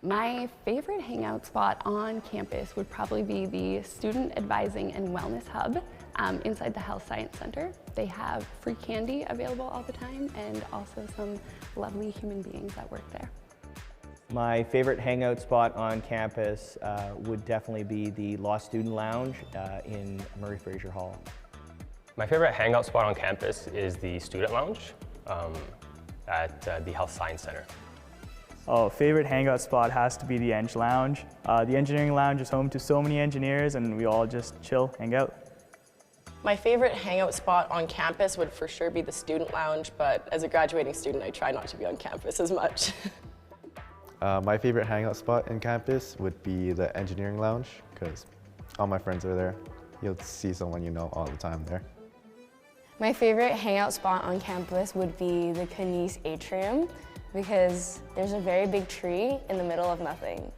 My favorite hangout spot on campus would probably be the Student Advising and Wellness Hub inside the Health Science Center. They have free candy available all the time and also some lovely human beings that work there. My favorite hangout spot on campus would definitely be the Law Student Lounge in Murray Fraser Hall. My favorite hangout spot on campus is the Student Lounge at the Health Science Center. Oh, favorite hangout spot has to be the Eng Lounge. The engineering lounge is home to so many engineers and we all just chill, hang out. My favorite hangout spot on campus would for sure be the student lounge, but as a graduating student, I try not to be on campus as much. My favorite hangout spot in campus would be the engineering lounge because all my friends are there. You'll see someone you know all the time there. My favorite hangout spot on campus would be the Knies atrium because there's a very big tree in the middle of nothing.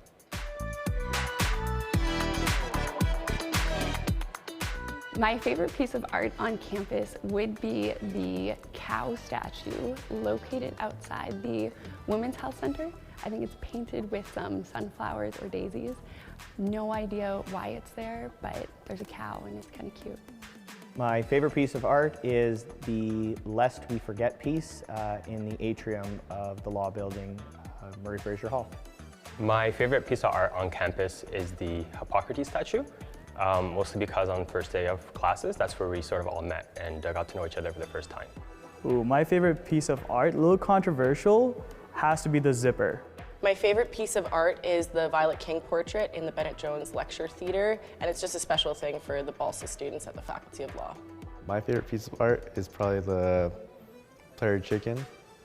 My favorite piece of art on campus would be the cow statue located outside the Women's Health Center. I think it's painted with some sunflowers or daisies. No idea why it's there, but there's a cow and it's kind of cute. My favorite piece of art is the Lest We Forget piece in the atrium of the law building, Murray Fraser Hall. My favorite piece of art on campus is the Hippocrates statue, mostly because on the first day of classes, that's where we sort of all met and got to know each other for the first time. Ooh, my favorite piece of art, a little controversial, has to be the zipper. My favorite piece of art is the Violet King portrait in the Bennett Jones Lecture Theatre, and it's just a special thing for the Balsa students at the Faculty of Law. My favorite piece of art is probably the player chicken,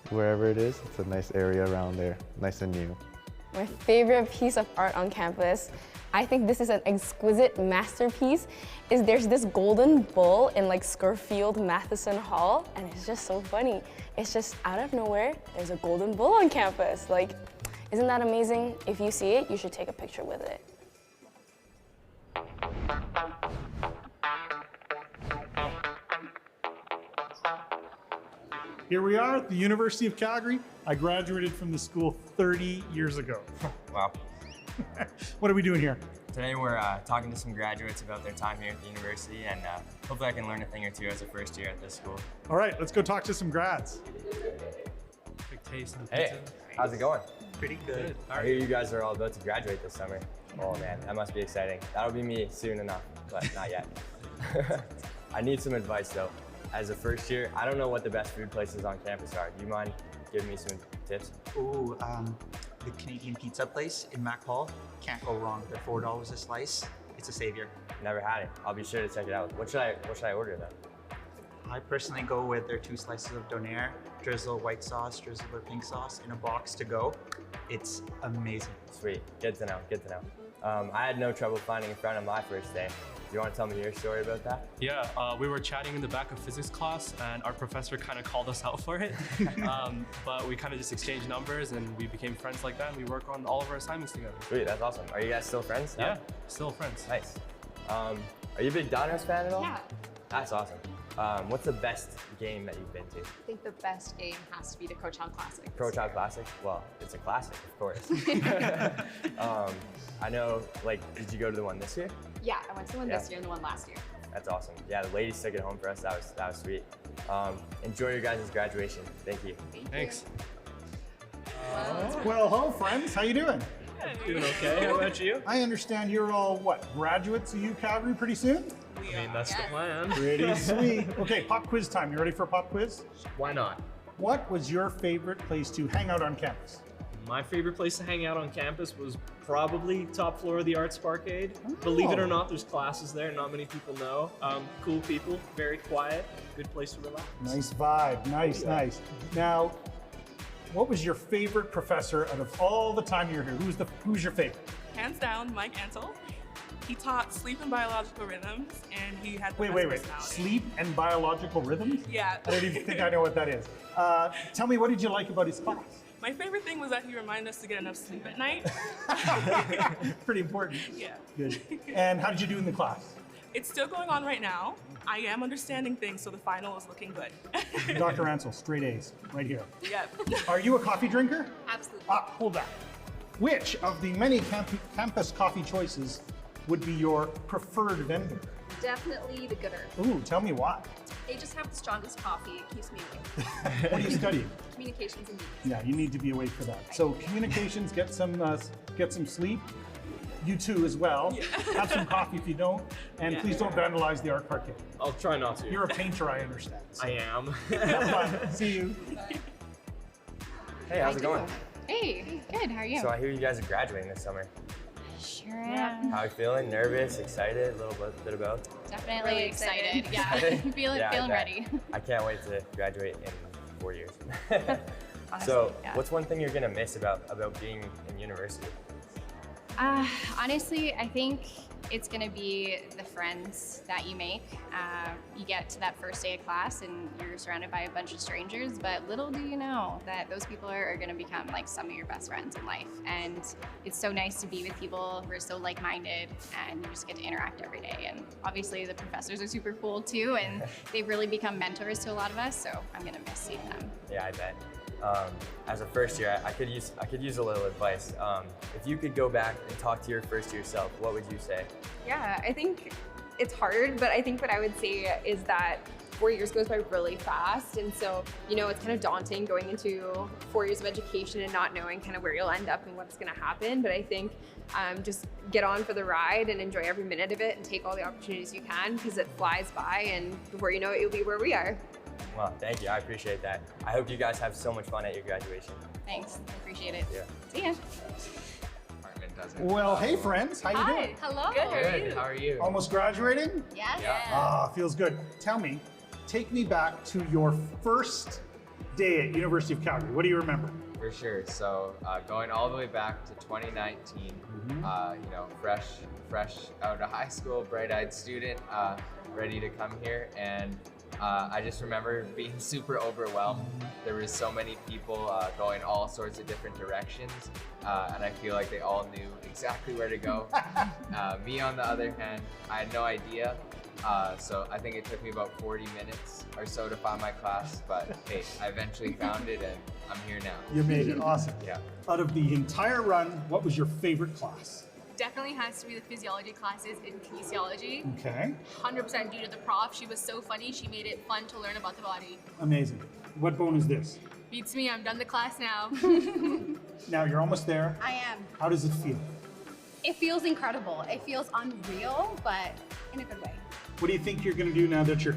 wherever it is. It's a nice area around there, nice and new. My favorite piece of art on campus, I think this is an exquisite masterpiece, is there's this golden bull in like Scurfield Matheson Hall, and it's just so funny. It's just out of nowhere, there's a golden bull on campus. Like, isn't that amazing? If you see it, you should take a picture with it. Here we are at the University of Calgary. I graduated from the school 30 years ago. Wow. What are we doing here? Today we're talking to some graduates about their time here at the university, and hopefully I can learn a thing or two as a first year at this school. All right, let's go talk to some grads. Big taste of Hey, how's it going? Pretty good. I hear you guys are all about to graduate this summer. Oh man, that must be exciting. That'll be me soon enough, but not yet. I need some advice though. As a first year, I don't know what the best food places on campus are. Do you mind giving me some tips? Ooh, the Canadian pizza place in Mac Hall. Can't go wrong. They're $4 a slice. It's a savior. Never had it. I'll be sure to check it out. What should I order then? I personally go with their 2 slices of donair, drizzle white sauce, drizzle their pink sauce in a box to go. It's amazing. Sweet, good to know, good to know. I had no trouble finding a friend on my first day. Do you want to tell me your story about that? Yeah, we were chatting in the back of physics class and our professor kind of called us out for it. But we kind of just exchanged numbers and we became friends like that, and we work on all of our assignments together. Sweet, that's awesome. Are you guys still friends now? Yeah, still friends. Nice. Are you a big Donruss fan at all? Yeah. That's awesome. What's the best game that you've been to? I think the best game has to be the Coachon Classic. Coachon Classic? Well, it's a classic, of course. I know, like, did you go to the one this year? Yeah, I went to the one this year and the one last year. That's awesome. Yeah, the ladies took it home for us. That was sweet. Enjoy your guys' graduation. Thank you. Thanks. Well, hello friends, how you doing? Doing okay, how about you? I understand you're all, what, graduates of U Calgary pretty soon? I mean, that's the plan. Pretty sweet. Okay, pop quiz time. You ready for a pop quiz? Why not? What was your favorite place to hang out on campus? My favorite place to hang out on campus was probably top floor of the Arts Sparkade. Believe it or not, there's classes there, not many people know. Cool people, very quiet, good place to relax. Nice vibe, nice. Now, what was your favorite professor out of all the time you're here? Who's your favorite? Hands down, Mike Ansel. He taught sleep and biological rhythms, and he had the best Wait. personality. Sleep and biological rhythms? Yeah. I don't even think I know what that is. Tell me, what did you like about his class? My favorite thing was that he reminded us to get enough sleep at night. Pretty important. Yeah. Good. And how did you do in the class? It's still going on right now. I am understanding things, so the final is looking good. Dr. Ansel, straight A's, right here. Yep. Are you a coffee drinker? Absolutely. Hold that. Which of the many campus coffee choices would be your preferred vendor? Definitely the Gooder. Ooh, tell me why. They just have the strongest coffee. It keeps me awake. What are you studying? Communications and media. Yeah, you need to be awake for that. So communications, get some sleep. You too as well. Yeah. Have some coffee if you don't. And please don't vandalize the art parquet. I'll try not to. You're a painter, I understand. So. I am. Have fun. See you. Hey, how's it going? Hey, good. How are you? So I hear you guys are graduating this summer. Sure am. How are you feeling? Nervous? Excited? A little bit of both? Definitely really excited. Yeah, feeling ready. I can't wait to graduate in 4 years. Honestly, So, what's one thing you're gonna miss about being in university? Honestly, I think it's gonna be the friends that you make. You get to that first day of class and you're surrounded by a bunch of strangers, but little do you know that those people are gonna become like some of your best friends in life. And it's so nice to be with people who are so like-minded, and you just get to interact every day. And obviously the professors are super cool too, and they've really become mentors to a lot of us, so I'm gonna miss seeing them. Yeah, I bet. As a first year, I could use a little advice. If you could go back and talk to your first year self, what would you say? Yeah, I think it's hard, but I think what I would say is that 4 years goes by really fast, and so it's kind of daunting going into 4 years of education and not knowing kind of where you'll end up and what's going to happen. But I think just get on for the ride and enjoy every minute of it and take all the opportunities you can, because it flies by, and before you know it, you'll be where we are. Well, thank you. I appreciate that. I hope you guys have so much fun at your graduation. Thanks. I appreciate it. Yeah. See ya. Well, hey friends, how you doing? Hello. Good. How are you? Almost graduating? Yes. Ah, feels good. Tell me, take me back to your first day at University of Calgary. What do you remember? For sure. So going all the way back to 2019, you know, fresh out of high school, bright-eyed student, ready to come here, and I just remember being super overwhelmed. There was so many people going all sorts of different directions, and I feel like they all knew exactly where to go. Me, on the other hand, I had no idea. So I think it took me about 40 minutes or so to find my class, but hey, I eventually found it and I'm here now. You made it, awesome. Yeah. Out of the entire run, what was your favorite class? Definitely has to be the physiology classes in kinesiology. Okay. 100% due to the prof. She was so funny. She made it fun to learn about the body. Amazing. What bone is this? Beats me. I'm done the class now. Now you're almost there. I am. How does it feel? It feels incredible. It feels unreal, but in a good way. What do you think you're going to do now that you're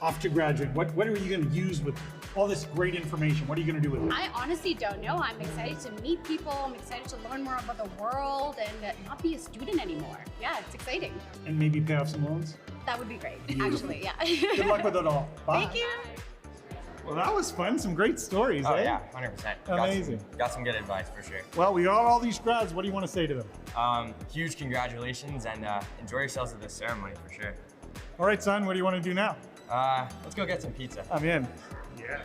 off to graduate? What are you going to use with all this great information? What are you going to do with it? I honestly don't know. I'm excited to meet people. I'm excited to learn more about the world and not be a student anymore. Yeah, it's exciting. And maybe pay off some loans? That would be great, Beautiful. actually, yeah. Good luck with it all. Bye. Thank you. Well, that was fun. Some great stories, Oh eh? yeah, 100%. Amazing. Got some good advice for sure. Well, we got all these grads. What do you want to say to them? Huge congratulations and enjoy yourselves at this ceremony for sure. All right, son, what do you want to do now? Let's go get some pizza. I'm in. Yeah.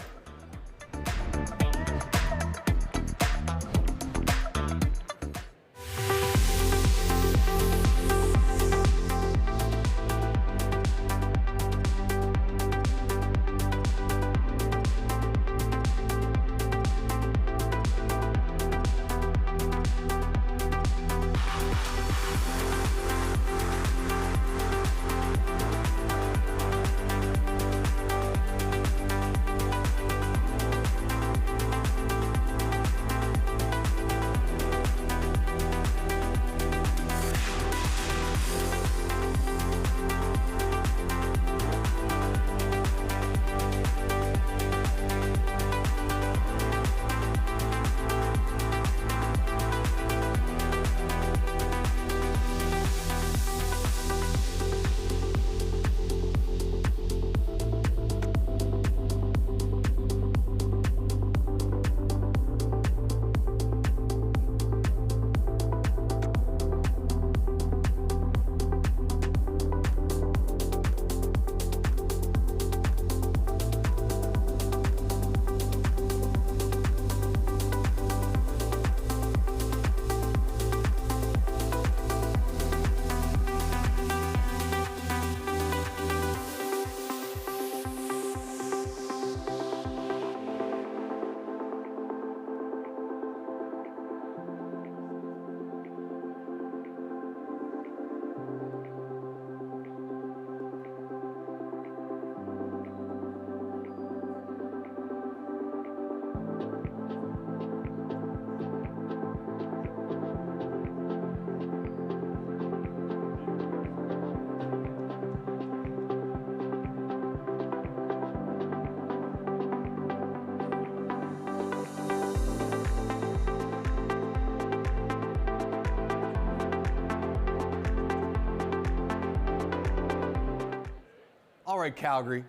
All right, Calgary,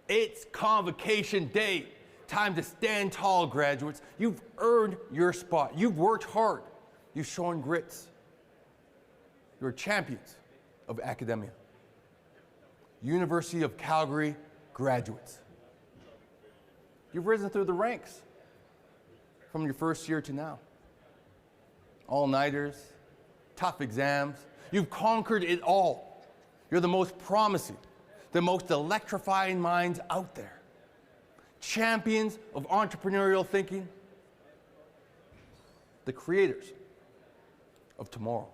it's Convocation Day. Time to stand tall, graduates. You've earned your spot. You've worked hard. You've shown grits. You're champions of academia. University of Calgary graduates. You've risen through the ranks from your first year to now. All-nighters, tough exams. You've conquered it all. You're the most promising, the most electrifying minds out there. Champions of entrepreneurial thinking, the creators of tomorrow.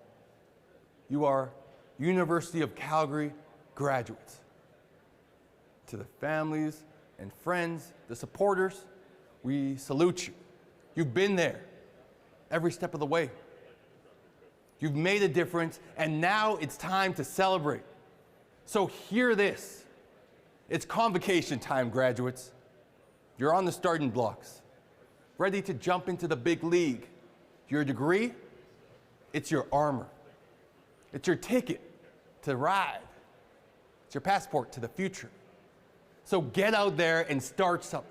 You are University of Calgary graduates. To the families and friends, the supporters, we salute you. You've been there every step of the way. You've made a difference, and now it's time to celebrate. So hear this. It's convocation time, graduates. You're on the starting blocks. ready to jump into the big league. Your degree, it's your armor. It's your ticket to ride. It's your passport to the future. So get out there and start something.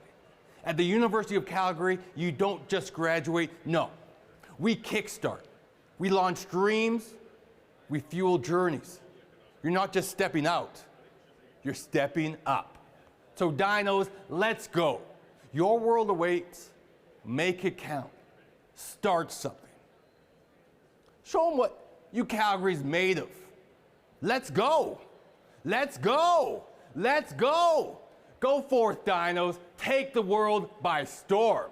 At the University of Calgary, you don't just graduate, no. We kickstart. We launch dreams. We fuel journeys. You're not just stepping out, you're stepping up. So Dinos, let's go. Your world awaits. Make it count. Start something. Show them what UCalgary's made of. Let's go. Let's go. Let's go. Go forth, Dinos. Take the world by storm.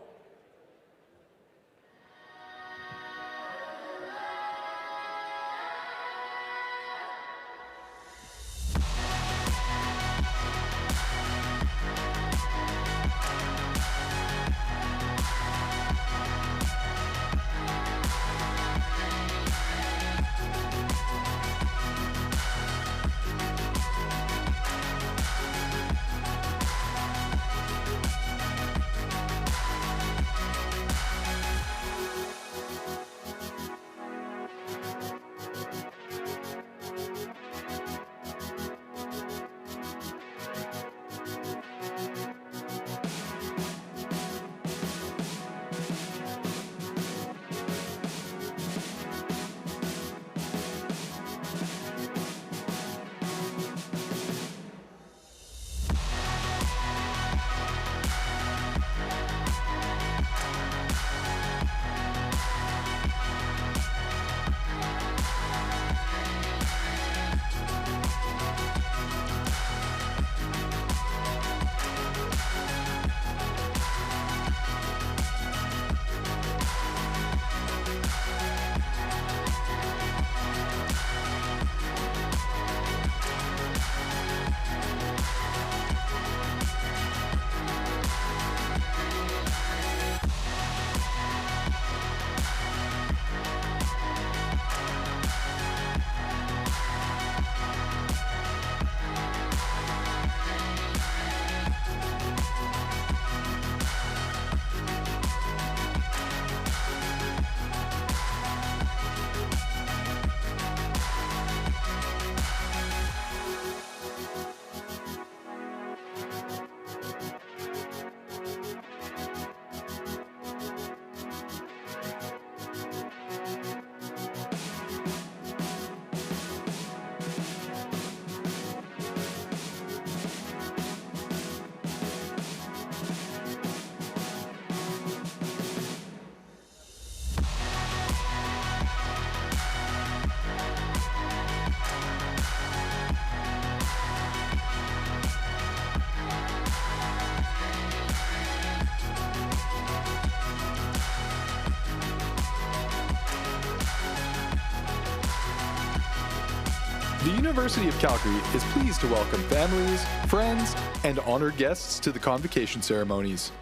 The University of Calgary is pleased to welcome families, friends, and honored guests to the Convocation ceremonies.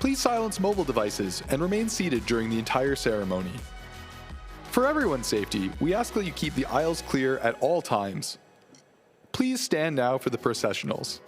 Please silence mobile devices and remain seated during the entire ceremony. For everyone's safety, we ask that you keep the aisles clear at all times. Please stand now for the processionals.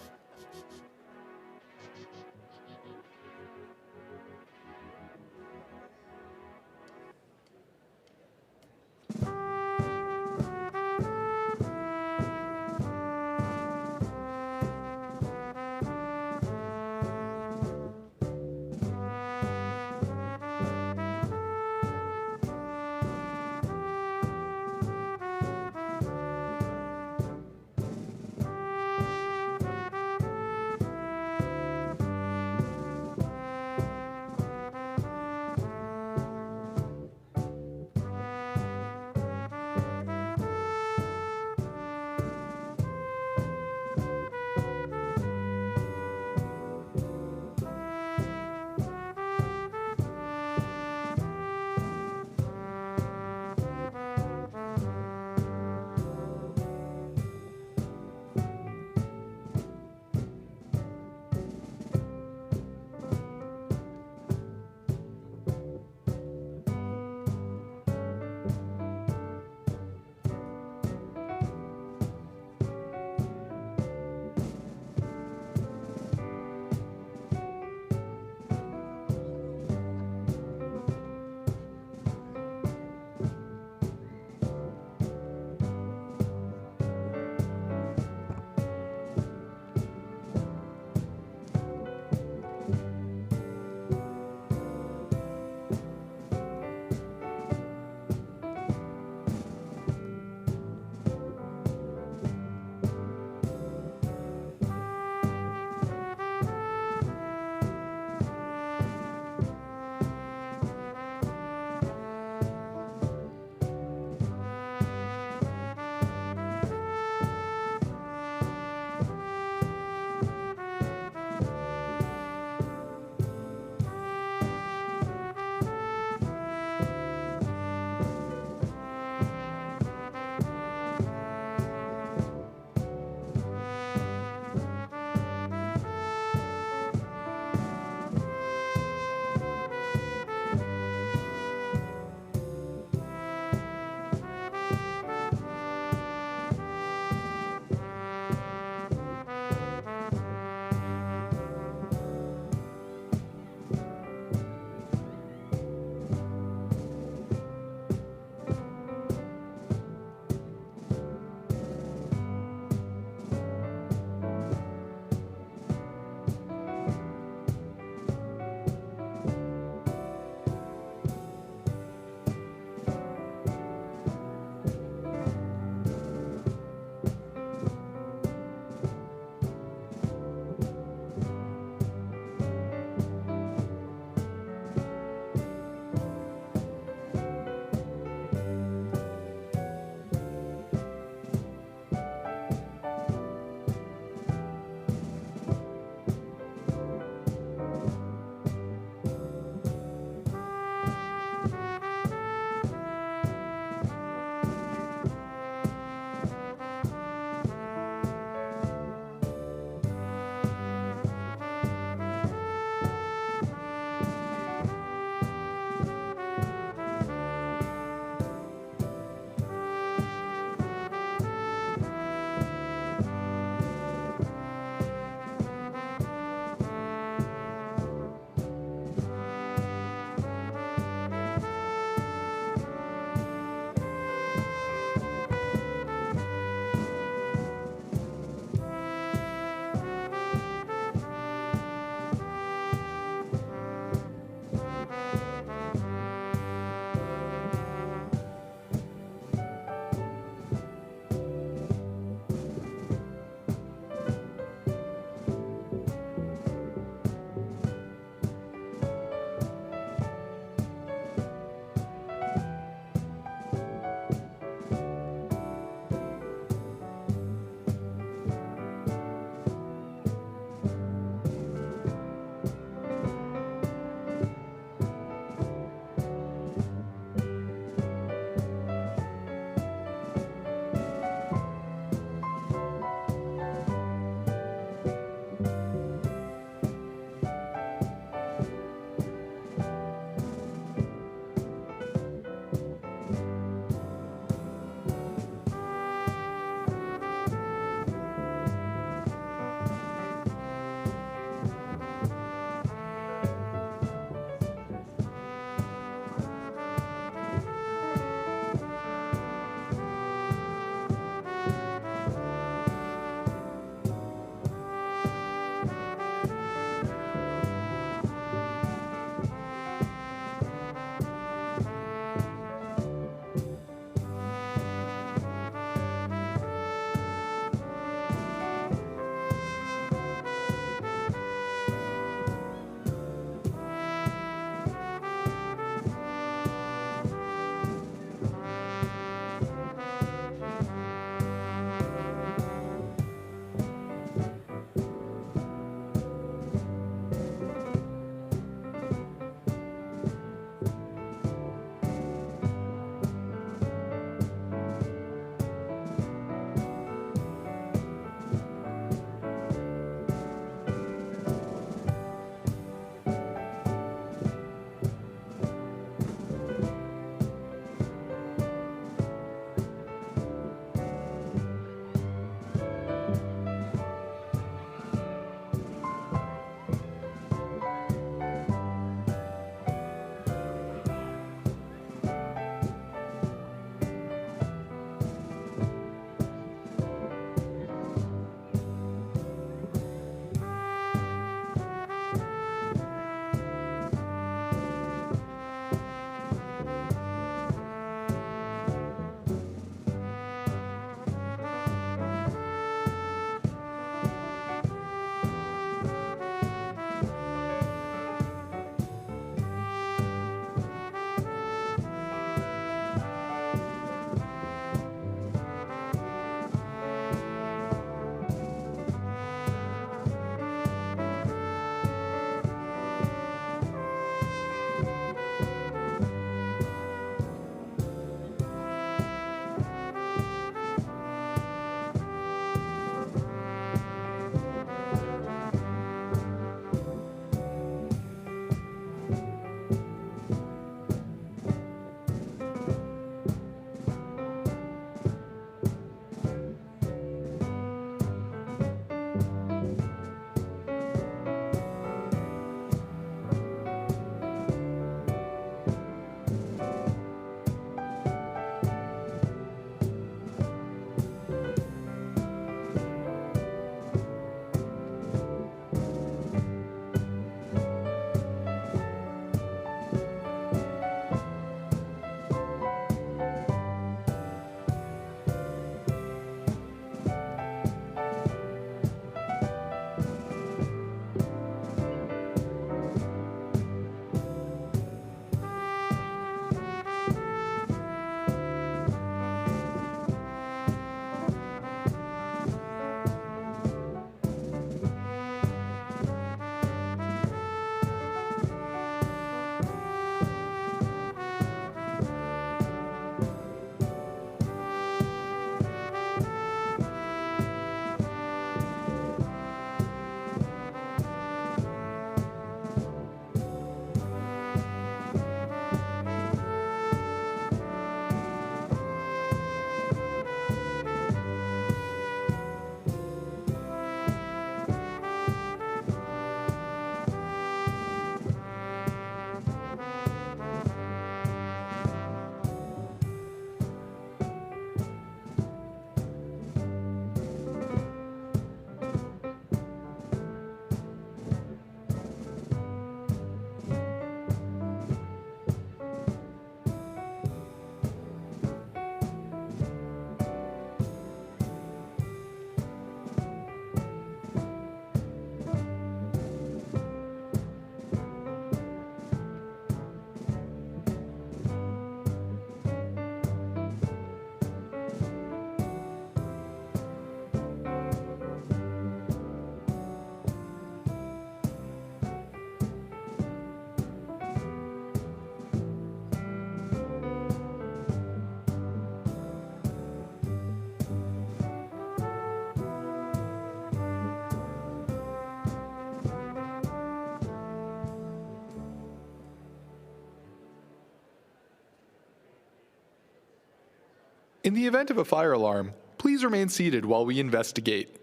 In the event of a fire alarm, please remain seated while we investigate.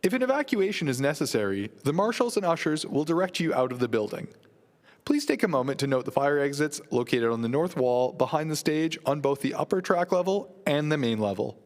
If an evacuation is necessary, the marshals and ushers will direct you out of the building. Please take a moment to note the fire exits located on the north wall behind the stage on both the upper track level and the main level.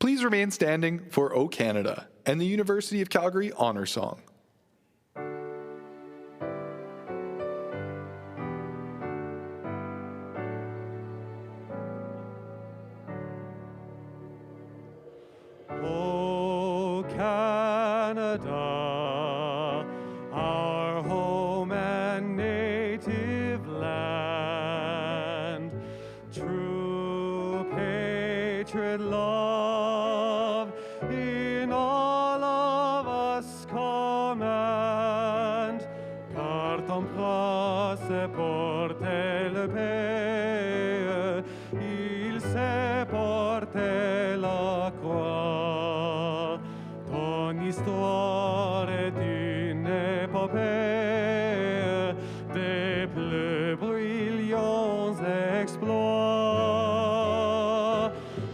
Please remain standing for O Canada and the University of Calgary Honour Song. O Canada, our home and native land, true patriot love in all of us command, car ton bras s'est porté le pays, il s'est porté la croix. Ton histoire est une épopée des plus brillants exploits.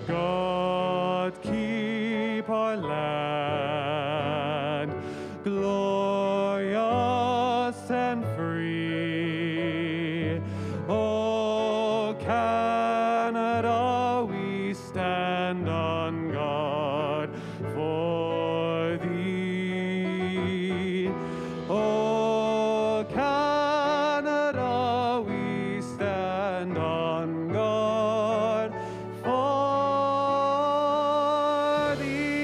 God keep our land glorious and free. Oh, Canada, we stand on guard for thee. Oh, Canada, we stand on guard for thee.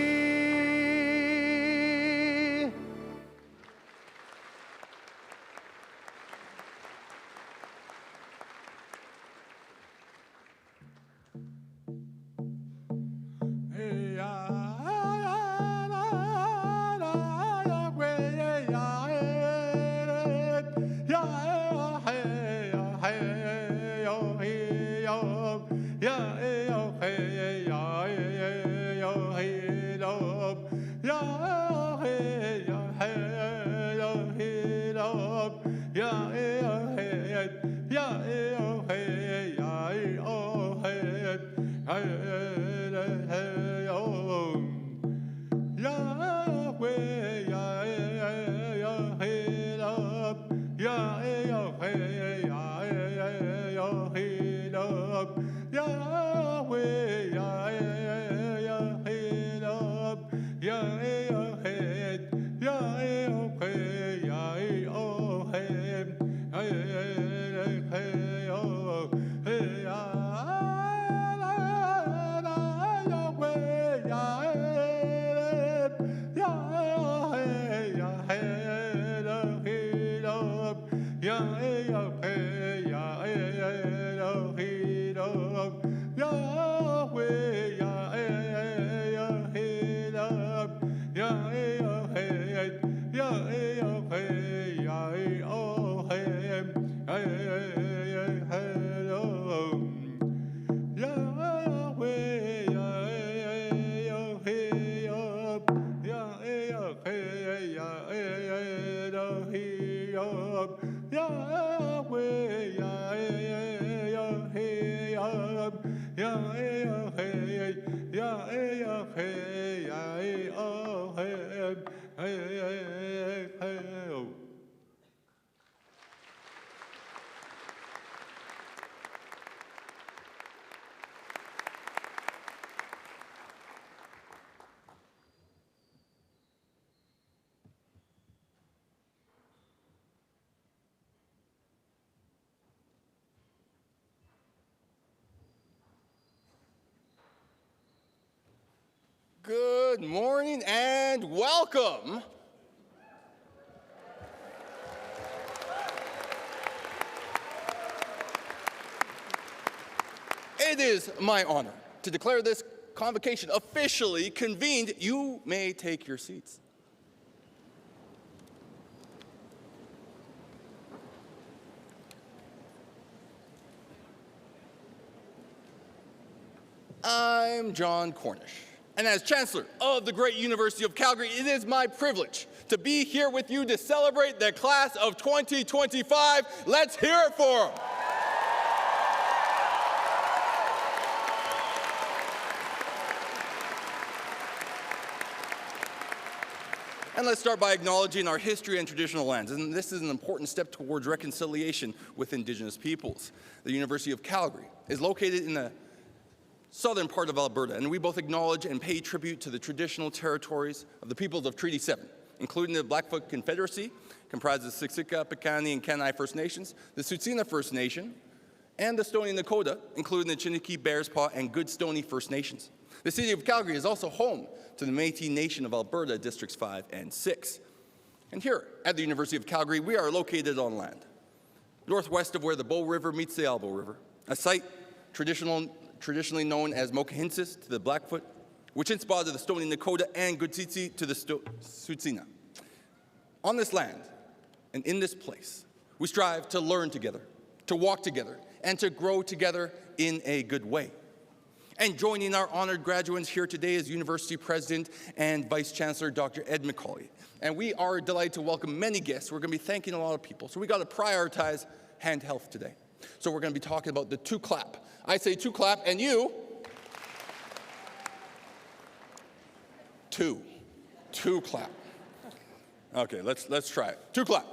Good morning and welcome. It is my honor to declare this convocation officially convened. You may take your seats. I'm John Cornish, and as Chancellor of the great University of Calgary, it is my privilege to be here with you to celebrate the class of 2025. Let's hear it for them. And let's start by acknowledging our history and traditional lands. And this is an important step towards reconciliation with Indigenous peoples. The University of Calgary is located in the southern part of Alberta, and we both acknowledge and pay tribute to the traditional territories of the peoples of Treaty 7, including the Blackfoot Confederacy, comprised of Siksika, Piikani, and Kenai First Nations, the Tsuut'ina First Nation, and the Stoney Nakoda, including the Chiniki, Bearspaw, and Good Stoney First Nations. The city of Calgary is also home to the Métis Nation of Alberta, Districts 5 and 6. And here at the University of Calgary, we are located on land, northwest of where the Bow River meets the Elbow River, a site traditionally known as Mokahinsis to the Blackfoot, Witchinspa to the Stoney Nakoda, and Gutsitsi to the Tsuut'ina. On this land and in this place, we strive to learn together, to walk together, and to grow together in a good way. And joining our honored graduates here today is University President and Vice Chancellor Dr. Ed McCauley. And we are delighted to welcome many guests. We're going to be thanking a lot of people. So we got to prioritize hand health today. So we're going to be talking about the two clap. I say two clap, and you, two clap. Okay, let's try it. Two clap.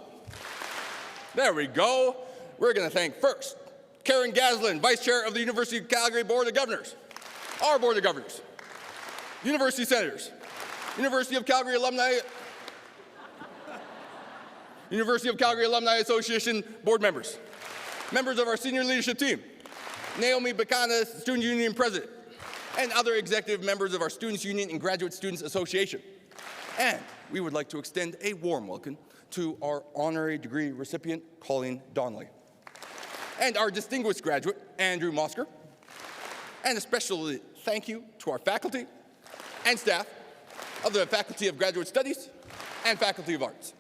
There we go. We're going to thank first Karen Gaslin, Vice Chair of the University of Calgary Board of Governors, our Board of Governors, University Senators, University of Calgary Alumni Association Board members, members of our senior leadership team, Naomi Bakana, Student Union President, and other executive members of our Students' Union and Graduate Students Association. And we would like to extend a warm welcome to our honorary degree recipient, Colleen Donnelly, and our distinguished graduate, Andrew Mosker, and a special thank you to our faculty and staff of the Faculty of Graduate Studies and Faculty of Arts.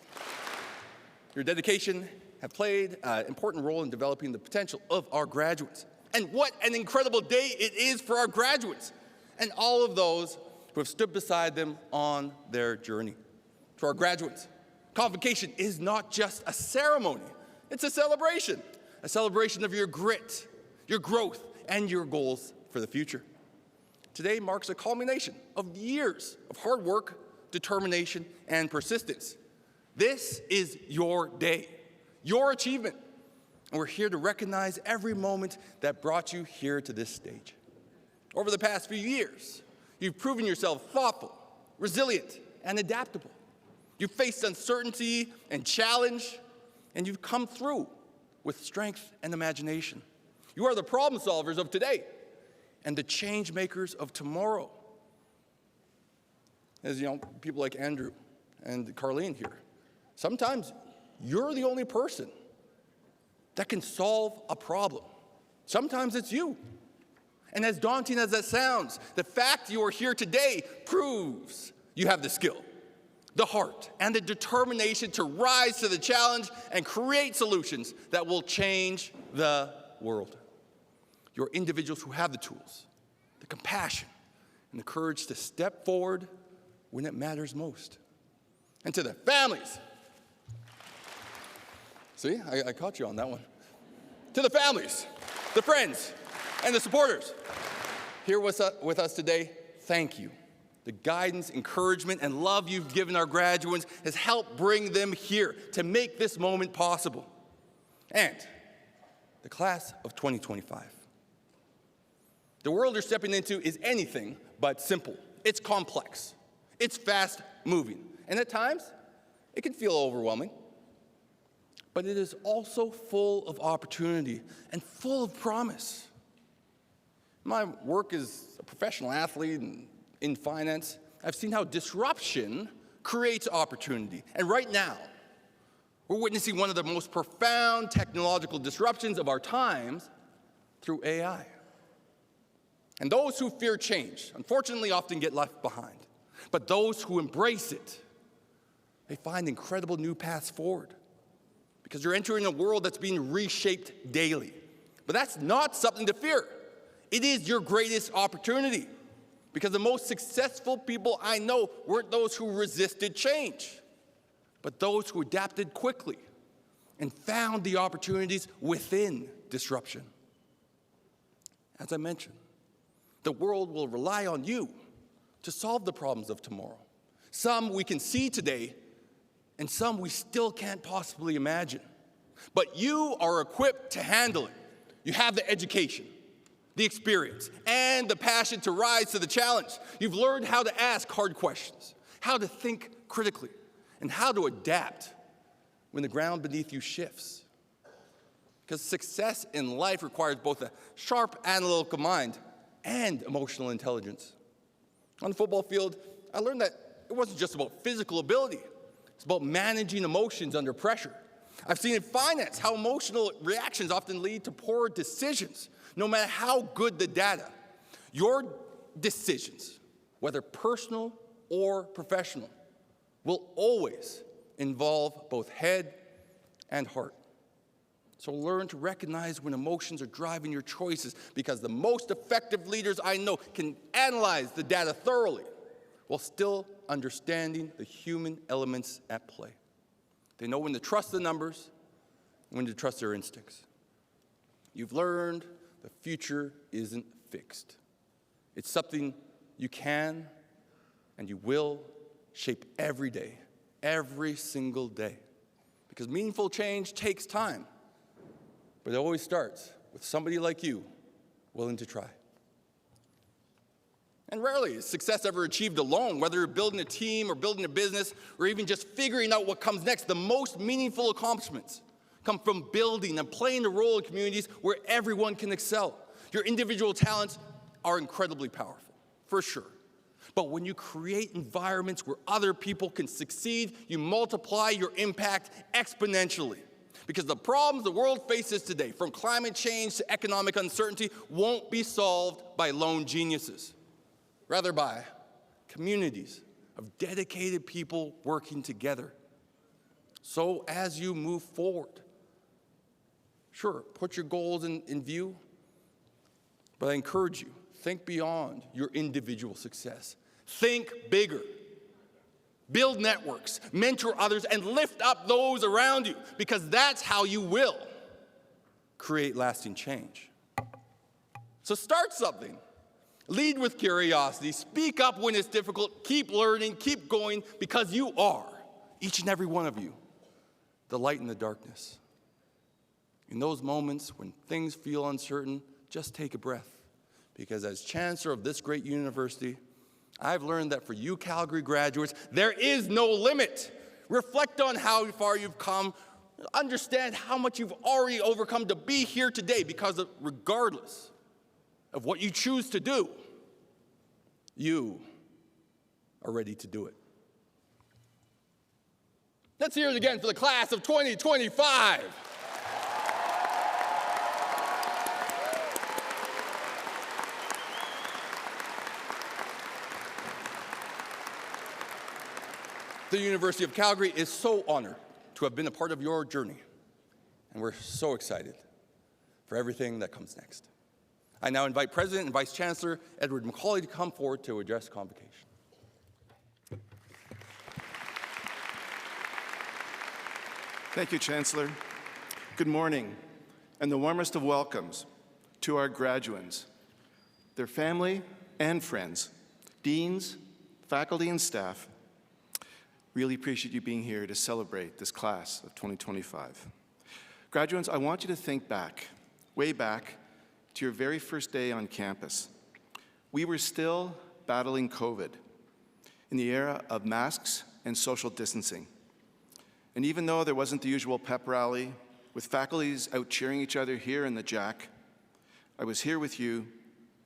Your dedication have played an important role in developing the potential of our graduates. And what an incredible day it is for our graduates and all of those who have stood beside them on their journey. To our graduates, Convocation is not just a ceremony, it's a celebration of your grit, your growth, and your goals for the future. Today marks a culmination of years of hard work, determination, and persistence. This is your day, your achievement, and we're here to recognize every moment that brought you here to this stage. Over the past few years, you've proven yourself thoughtful, resilient, and adaptable. You've faced uncertainty and challenge, and you've come through with strength and imagination. You are the problem solvers of today and the change makers of tomorrow. As you know, people like Andrew and Carleen here, sometimes you're the only person that can solve a problem. Sometimes it's you. And as daunting as that sounds, the fact you are here today proves you have the skill, the heart, and the determination to rise to the challenge and create solutions that will change the world. You're individuals who have the tools, the compassion, and the courage to step forward when it matters most. And to the families, see, I caught you on that one. To the families, the friends, and the supporters here with us today, thank you. The guidance, encouragement, and love you've given our graduates has helped bring them here to make this moment possible. And the class of 2025. The world you're stepping into is anything but simple. It's complex. It's fast-moving. And at times, it can feel overwhelming. But it is also full of opportunity and full of promise. My work as a professional athlete and in finance, I've seen how disruption creates opportunity. And right now, we're witnessing one of the most profound technological disruptions of our times through AI. And those who fear change, unfortunately, often get left behind. But those who embrace it, they find incredible new paths forward. Because you're entering a world that's being reshaped daily. But that's not something to fear. It is your greatest opportunity. Because the most successful people I know weren't those who resisted change, but those who adapted quickly and found the opportunities within disruption. As I mentioned, the world will rely on you to solve the problems of tomorrow. Some we can see today, and some we still can't possibly imagine. But you are equipped to handle it. You have the education, the experience, and the passion to rise to the challenge. You've learned how to ask hard questions, how to think critically, and how to adapt when the ground beneath you shifts. Because success in life requires both a sharp analytical mind and emotional intelligence. On the football field, I learned that it wasn't just about physical ability. It's about managing emotions under pressure. I've seen in finance how emotional reactions often lead to poor decisions, no matter how good the data. Your decisions, whether personal or professional, will always involve both head and heart. So learn to recognize when emotions are driving your choices, because the most effective leaders I know can analyze the data thoroughly while still understanding the human elements at play. They know when to trust the numbers and when to trust their instincts. You've learned the future isn't fixed. It's something you can and you will shape every day, every single day. Because meaningful change takes time, but it always starts with somebody like you willing to try. And rarely is success ever achieved alone, whether you're building a team or building a business or even just figuring out what comes next. The most meaningful accomplishments come from building and playing a role in communities where everyone can excel. Your individual talents are incredibly powerful, for sure. But when you create environments where other people can succeed, you multiply your impact exponentially. Because the problems the world faces today, from climate change to economic uncertainty, won't be solved by lone geniuses. Rather by communities of dedicated people working together. So as you move forward, sure, put your goals in view, but I encourage you, think beyond your individual success. Think bigger. Build networks, mentor others, and lift up those around you, because that's how you will create lasting change. So start something. Lead with curiosity. Speak up when it's difficult. Keep learning. Keep going, because you are, each and every one of you, the light in the darkness. In those moments when things feel uncertain, just take a breath. Because as chancellor of this great university, I've learned that for you Calgary graduates, there is no limit. Reflect on how far you've come. Understand how much you've already overcome to be here today, because regardless of what you choose to do, you are ready to do it. Let's hear it again for the class of 2025. The University of Calgary is so honored to have been a part of your journey, and we're so excited for everything that comes next. I now invite President and Vice Chancellor Edward McCauley to come forward to address Convocation. Thank you, Chancellor. Good morning, and the warmest of welcomes to our graduands, their family and friends, deans, faculty, and staff. Really appreciate you being here to celebrate this class of 2025. Graduates, I want you to think back, way back, to your very first day on campus. We were still battling COVID in the era of masks and social distancing. And even though there wasn't the usual pep rally, with faculties out cheering each other here in the Jack, I was here with you,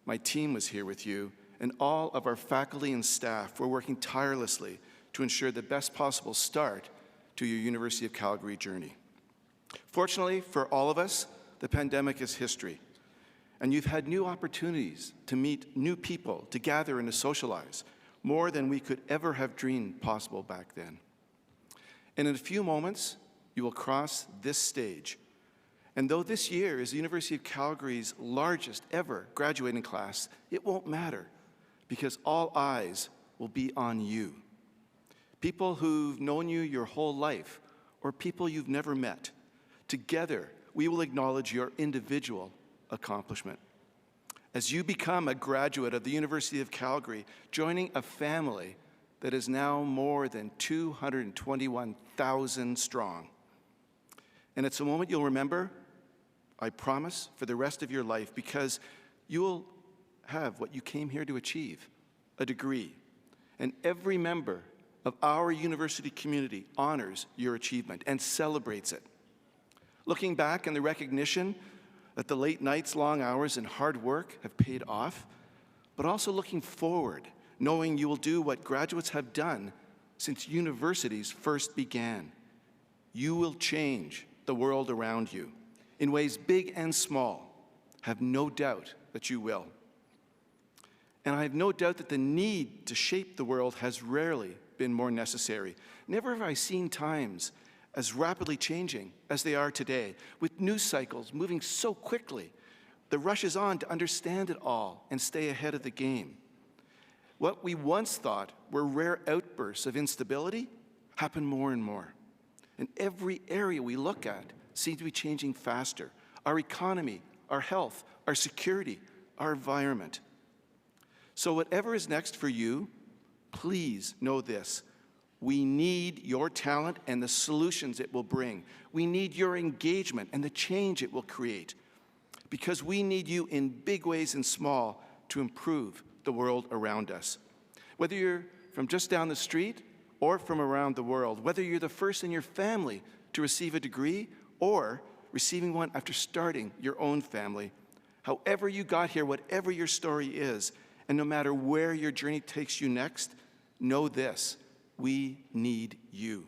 my team was here with you, and all of our faculty and staff were working tirelessly to ensure the best possible start to your University of Calgary journey. Fortunately for all of us, the pandemic is history, and you've had new opportunities to meet new people, to gather and to socialize, more than we could ever have dreamed possible back then. And in a few moments, you will cross this stage. And though this year is the University of Calgary's largest ever graduating class, it won't matter, because all eyes will be on you. People who've known you your whole life, or people you've never met. Together, we will acknowledge your individual accomplishment. As you become a graduate of the University of Calgary, joining a family that is now more than 221,000 strong. And it's a moment you'll remember, I promise, for the rest of your life, because you will have what you came here to achieve, a degree. And every member of our university community honors your achievement and celebrates it. Looking back in the recognition that the late nights, long hours, and hard work have paid off, but also looking forward, knowing you will do what graduates have done since universities first began. You will change the world around you in ways big and small. Have no doubt that you will. And I have no doubt that the need to shape the world has rarely been more necessary. Never have I seen times as rapidly changing as they are today, with news cycles moving so quickly. The rush is on to understand it all and stay ahead of the game. What we once thought were rare outbursts of instability happen more and more. And every area we look at seems to be changing faster. Our economy, our health, our security, our environment. So whatever is next for you, please know this. We need your talent and the solutions it will bring. We need your engagement and the change it will create. Because we need you in big ways and small to improve the world around us. Whether you're from just down the street or from around the world, whether you're the first in your family to receive a degree or receiving one after starting your own family, however you got here, whatever your story is, and no matter where your journey takes you next, know this, we need you.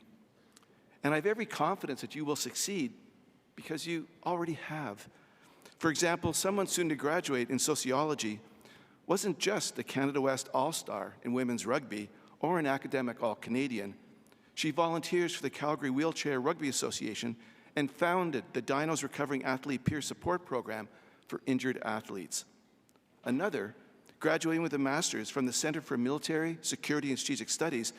And I have every confidence that you will succeed because you already have. For example, someone soon to graduate in sociology wasn't just a Canada West All-Star in women's rugby or an academic All-Canadian. She volunteers for the Calgary Wheelchair Rugby Association and founded the Dinos Recovering Athlete Peer Support Program for injured athletes. Another, graduating with a master's from the Centre for Military, Security and Strategic Studies,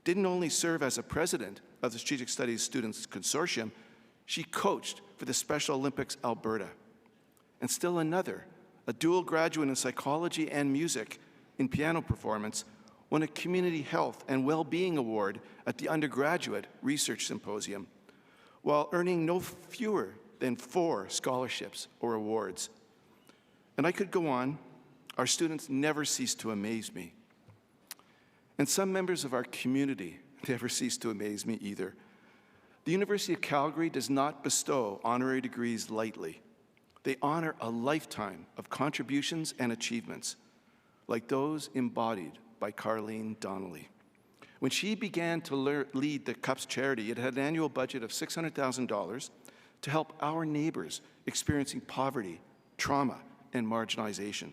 didn't only serve as a president of the Strategic Studies Students Consortium, she coached for the Special Olympics Alberta. And still another, a dual graduate in psychology and music in piano performance, won a Community Health and Well-Being Award at the Undergraduate Research Symposium, while earning no fewer than 4 scholarships or awards. And I could go on. Our students never cease to amaze me. And some members of our community never cease to amaze me either. The University of Calgary does not bestow honorary degrees lightly. They honor a lifetime of contributions and achievements, like those embodied by Carleen Donnelly. When she began to lead the CUPS charity, it had an annual budget of $600,000 to help our neighbors experiencing poverty, trauma, and marginalization.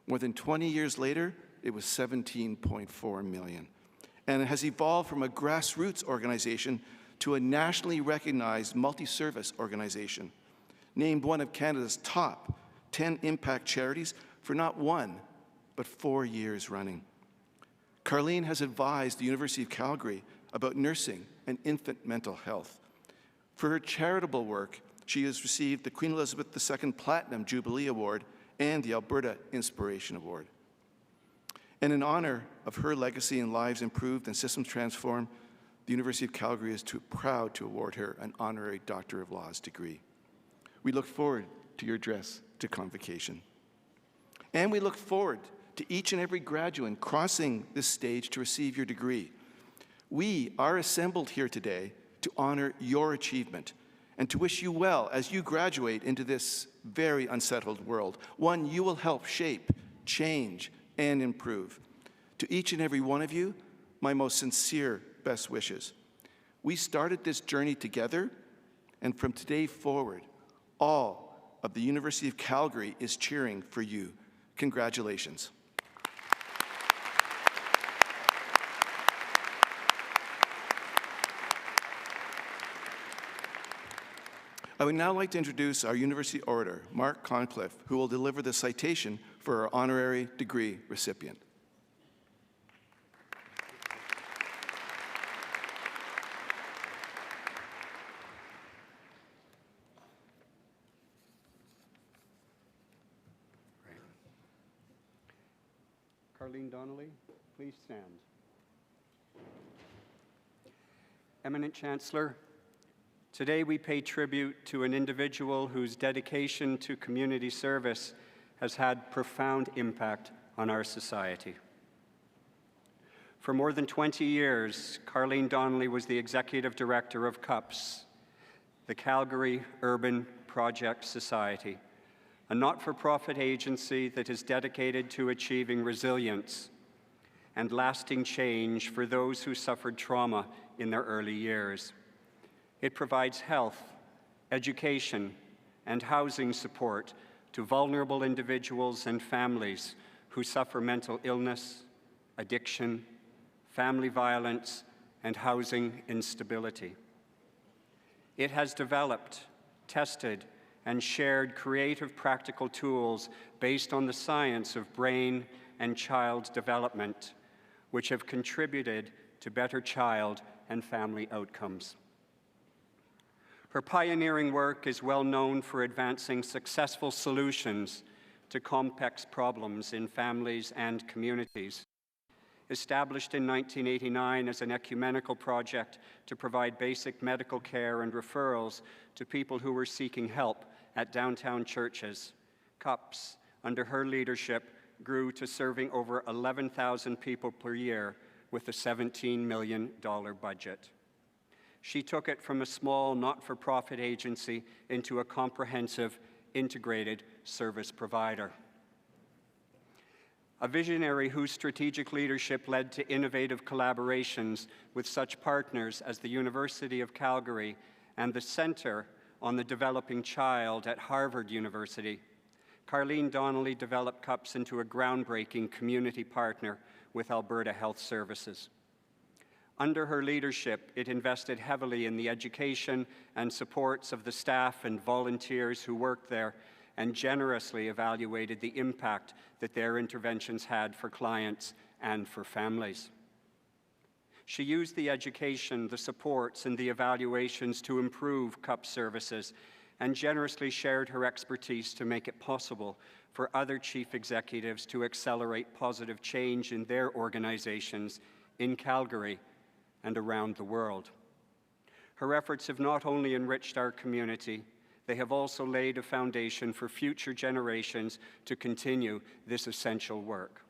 More than 20 years later, it was $17.4 million. And it has evolved from a grassroots organization to a nationally recognized multi-service organization, named one of Canada's top 10 impact charities for not 1, but 4 years running. Carleen has advised the University of Calgary about nursing and infant mental health. For her charitable work, she has received the Queen Elizabeth II Platinum Jubilee Award and the Alberta Inspiration Award. And in honor of her legacy and lives improved and systems transformed, the University of Calgary is proud to award her an honorary Doctor of Laws degree. We look forward to your address to Convocation. And we look forward to each and every graduate crossing this stage to receive your degree. We are assembled here today to honor your achievement and to wish you well as you graduate into this very unsettled world, one you will help shape, change, and improve. To each and every one of you, my most sincere best wishes. We started this journey together, and from today forward, all of the University of Calgary is cheering for you. Congratulations. I would now like to introduce our University Orator, Mark Concliffe, who will deliver the citation for our honorary degree recipient. Carleen Donnelly, please stand. Eminent Chancellor, today we pay tribute to an individual whose dedication to community service has had profound impact on our society. For more than 20 years, Carleen Donnelly was the executive director of CUPS, the Calgary Urban Project Society, a not-for-profit agency that is dedicated to achieving resilience and lasting change for those who suffered trauma in their early years. It provides health, education, and housing support to vulnerable individuals and families who suffer mental illness, addiction, family violence, and housing instability. It has developed, tested, and shared creative practical tools based on the science of brain and child development, which have contributed to better child and family outcomes. Her pioneering work is well known for advancing successful solutions to complex problems in families and communities. Established in 1989 as an ecumenical project to provide basic medical care and referrals to people who were seeking help at downtown churches, CUPS, under her leadership, grew to serving over 11,000 people per year with a $17 million budget. She took it from a small, not-for-profit agency into a comprehensive, integrated service provider. A visionary whose strategic leadership led to innovative collaborations with such partners as the University of Calgary and the Center on the Developing Child at Harvard University, Carleen Donnelly developed CUPS into a groundbreaking community partner with Alberta Health Services. Under her leadership, it invested heavily in the education and supports of the staff and volunteers who worked there, and generously evaluated the impact that their interventions had for clients and for families. She used the education, the supports, and the evaluations to improve CUPS services, and generously shared her expertise to make it possible for other chief executives to accelerate positive change in their organizations in Calgary and around the world. Her efforts have not only enriched our community, they have also laid a foundation for future generations to continue this essential work.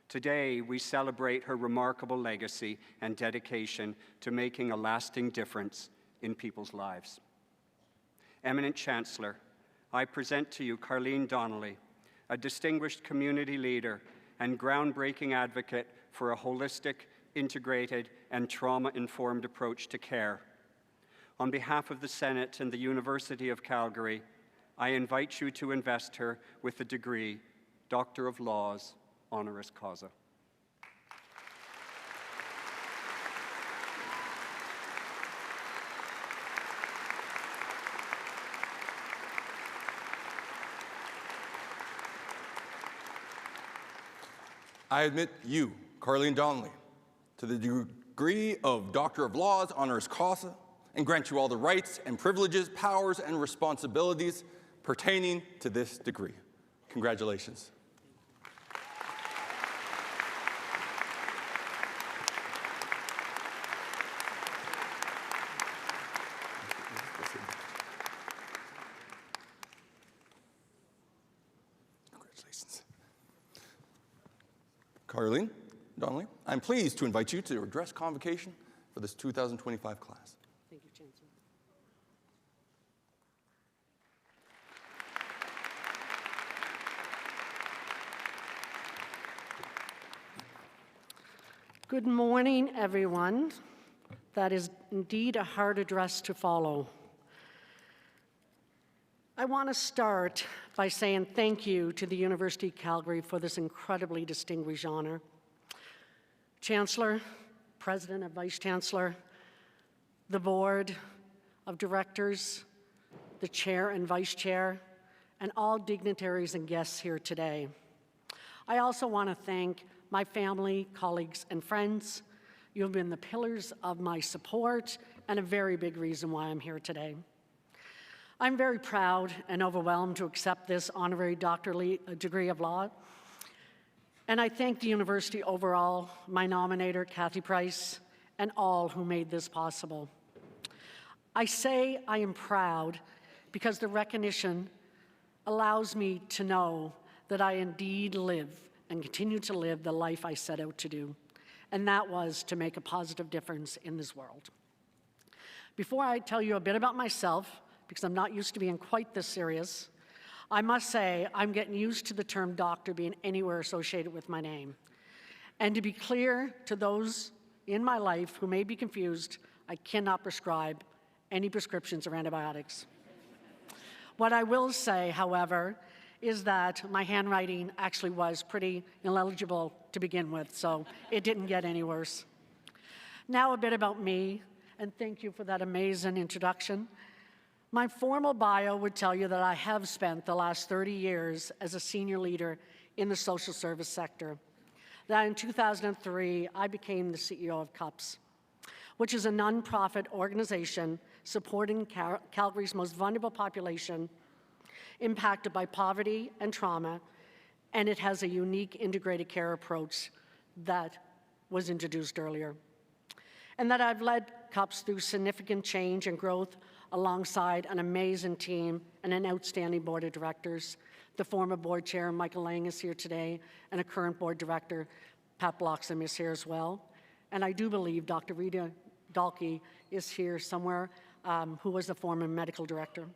Today, we celebrate her remarkable legacy and dedication to making a lasting difference in people's lives. Eminent Chancellor, I present to you Carleen Donnelly, a distinguished community leader and groundbreaking advocate for a holistic, integrated, and trauma-informed approach to care. On behalf of the Senate and the University of Calgary, I invite you to invest her with the degree Doctor of Laws, honoris causa. I admit you, Carleen Donnelly, to the degree of Doctor of Laws, honoris causa, and grant you all the rights and privileges, powers, and responsibilities pertaining to this degree. Congratulations. Congratulations. Carleen Donnelly, I'm pleased to invite you to address Convocation for this 2025 class. Thank you, Chancellor. Good morning, everyone. That is indeed a hard address to follow. I want to start by saying thank you to the University of Calgary for this incredibly distinguished honor. Chancellor, President and Vice Chancellor, the Board of Directors, the Chair and Vice Chair, and all dignitaries and guests here today. I also want to thank my family, colleagues, and friends. You have been the pillars of my support and a very big reason why I'm here today. I'm very proud and overwhelmed to accept this honorary doctorate degree of law. And I thank the university overall, my nominator, Kathy Price, and all who made this possible. I say I am proud because the recognition allows me to know that I indeed live and continue to live the life I set out to do, and that was to make a positive difference in this world. Before I tell you a bit about myself, because I'm not used to being quite this serious, I must say I'm getting used to the term doctor being anywhere associated with my name. And to be clear to those in my life who may be confused, I cannot prescribe any prescriptions or antibiotics. What I will say, however, is that my handwriting actually was pretty illegible to begin with, so it didn't get any worse. Now a bit about me, and thank you for that amazing introduction. My formal bio would tell you that I have spent the last 30 years as a senior leader in the social service sector. That in 2003, I became the CEO of CUPS, which is a nonprofit organization supporting Calgary's most vulnerable population impacted by poverty and trauma, and it has a unique integrated care approach that was introduced earlier. And that I've led CUPS through significant change and growth alongside an amazing team and an outstanding board of directors. The former board chair, Michael Lang, is here today, and a current board director, Pat Bloxham, is here as well. And I do believe Dr. Rita Dalkey is here somewhere, who was the former medical director.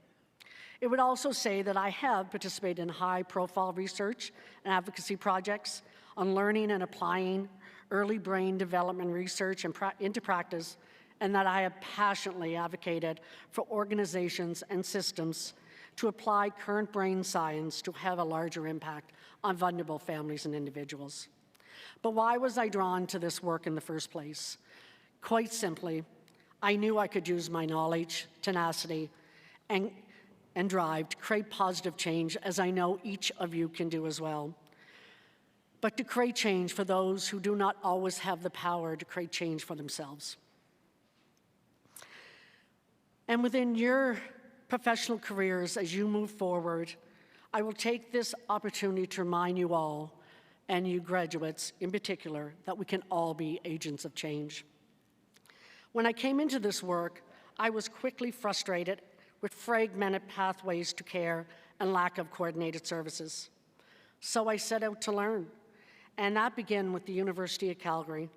It would also say that I have participated in high-profile research and advocacy projects on learning and applying early brain development research into practice, and that I have passionately advocated for organizations and systems to apply current brain science to have a larger impact on vulnerable families and individuals. But why was I drawn to this work in the first place? Quite simply, I knew I could use my knowledge, tenacity, and drive to create positive change, as I know each of you can do as well. But to create change for those who do not always have the power to create change for themselves. And within your professional careers as you move forward, I will take this opportunity to remind you all, and you graduates in particular, that we can all be agents of change. When I came into this work, I was quickly frustrated with fragmented pathways to care and lack of coordinated services. So I set out to learn, and that began with the University of Calgary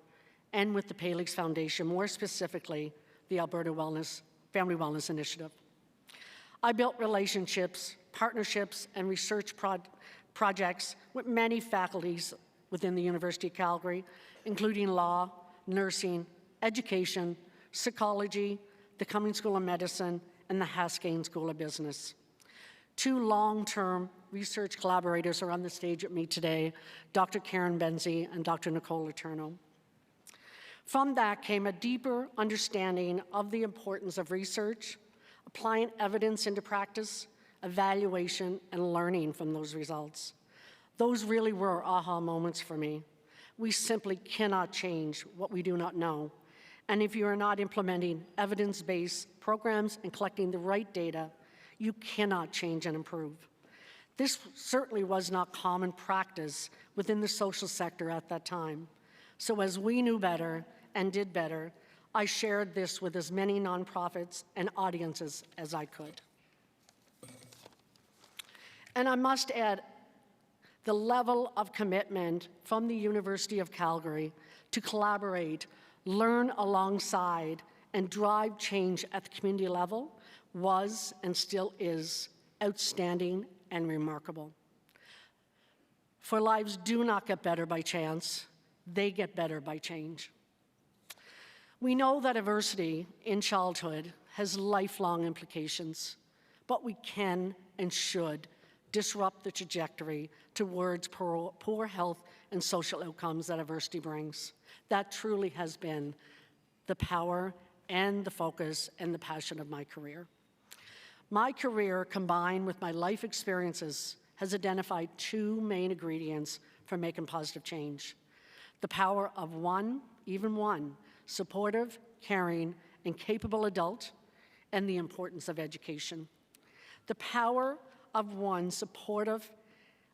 and with the Palix Foundation, more specifically, the Alberta Family Wellness Initiative. I built relationships, partnerships, and research projects with many faculties within the University of Calgary, including law, nursing, education, psychology, the Cummings School of Medicine, and the Haskayne School of Business. Two long-term research collaborators are on the stage with me today, Dr. Karen Benzie and Dr. Nicole Letourneau. From that came a deeper understanding of the importance of research, applying evidence into practice, evaluation, and learning from those results. Those really were aha moments for me. We simply cannot change what we do not know. And if you are not implementing evidence-based programs and collecting the right data, you cannot change and improve. This certainly was not common practice within the social sector at that time. So as we knew better and did better, I shared this with as many nonprofits and audiences as I could. And I must add, the level of commitment from the University of Calgary to collaborate, learn alongside, and drive change at the community level was and still is outstanding and remarkable. For lives do not get better by chance, they get better by change. We know that adversity in childhood has lifelong implications, but we can and should disrupt the trajectory towards poor health and social outcomes that adversity brings. That truly has been the power and the focus and the passion of my career. My career, combined with my life experiences, has identified two main ingredients for making positive change: the power of one, supportive, caring, and capable adult, and the importance of education. The power of one supportive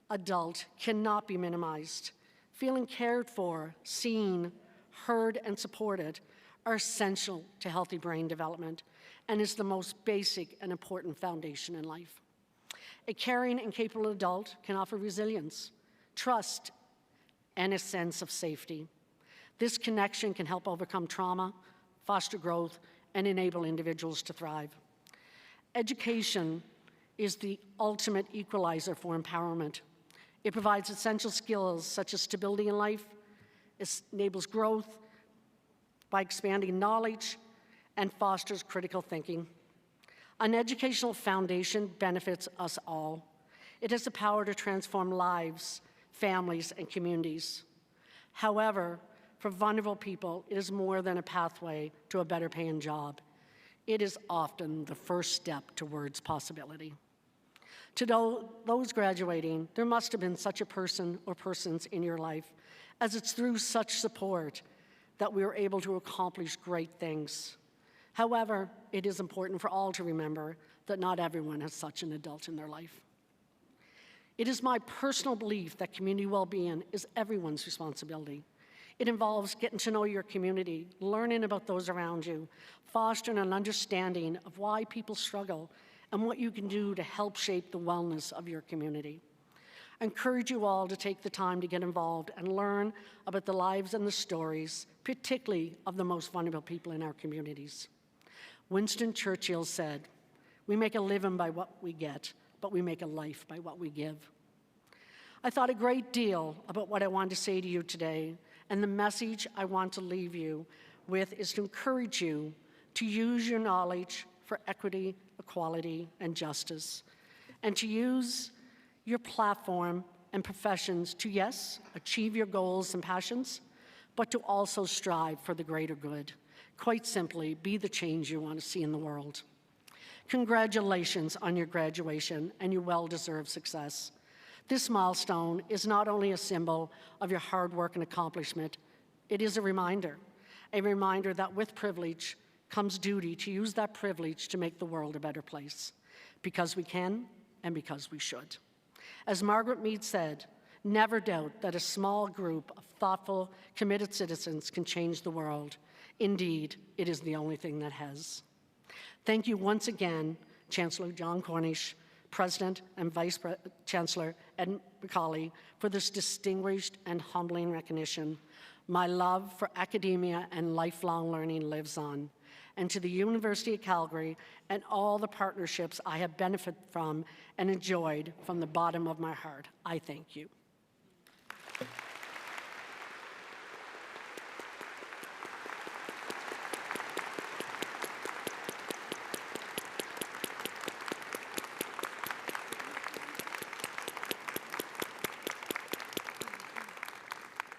adult cannot be minimized. Feeling cared for, seen, heard, and supported are essential to healthy brain development and is the most basic and important foundation in life. A caring and capable adult can offer resilience, trust, and a sense of safety. This connection can help overcome trauma, foster growth, and enable individuals to thrive. Education is the ultimate equalizer for empowerment. It provides essential skills such as stability in life, it enables growth by expanding knowledge, and fosters critical thinking. An educational foundation benefits us all. It has the power to transform lives, families, and communities. However, for vulnerable people, it is more than a pathway to a better paying job. It is often the first step towards possibility. To those graduating, there must have been such a person or persons in your life, as it's through such support that we are able to accomplish great things. However, it is important for all to remember that not everyone has such an adult in their life. It is my personal belief that community well-being is everyone's responsibility. It involves getting to know your community, learning about those around you, fostering an understanding of why people struggle and what you can do to help shape the wellness of your community. I encourage you all to take the time to get involved and learn about the lives and the stories, particularly of the most vulnerable people in our communities. Winston Churchill said, "We make a living by what we get, but we make a life by what we give." I thought a great deal about what I wanted to say to you today, and the message I want to leave you with is to encourage you to use your knowledge for equity, equality, and justice, and to use your platform and professions to, yes, achieve your goals and passions, but to also strive for the greater good. Quite simply, be the change you want to see in the world. Congratulations on your graduation and your well-deserved success. This milestone is not only a symbol of your hard work and accomplishment, it is a reminder that with privilege comes duty to use that privilege to make the world a better place, because we can and because we should. As Margaret Mead said, never doubt that a small group of thoughtful, committed citizens can change the world. Indeed, it is the only thing that has. Thank you once again, Chancellor John Cornish, President and Vice Chancellor Ed McCauley, for this distinguished and humbling recognition. My love for academia and lifelong learning lives on. And to the University of Calgary and all the partnerships I have benefited from and enjoyed from the bottom of my heart, I thank you.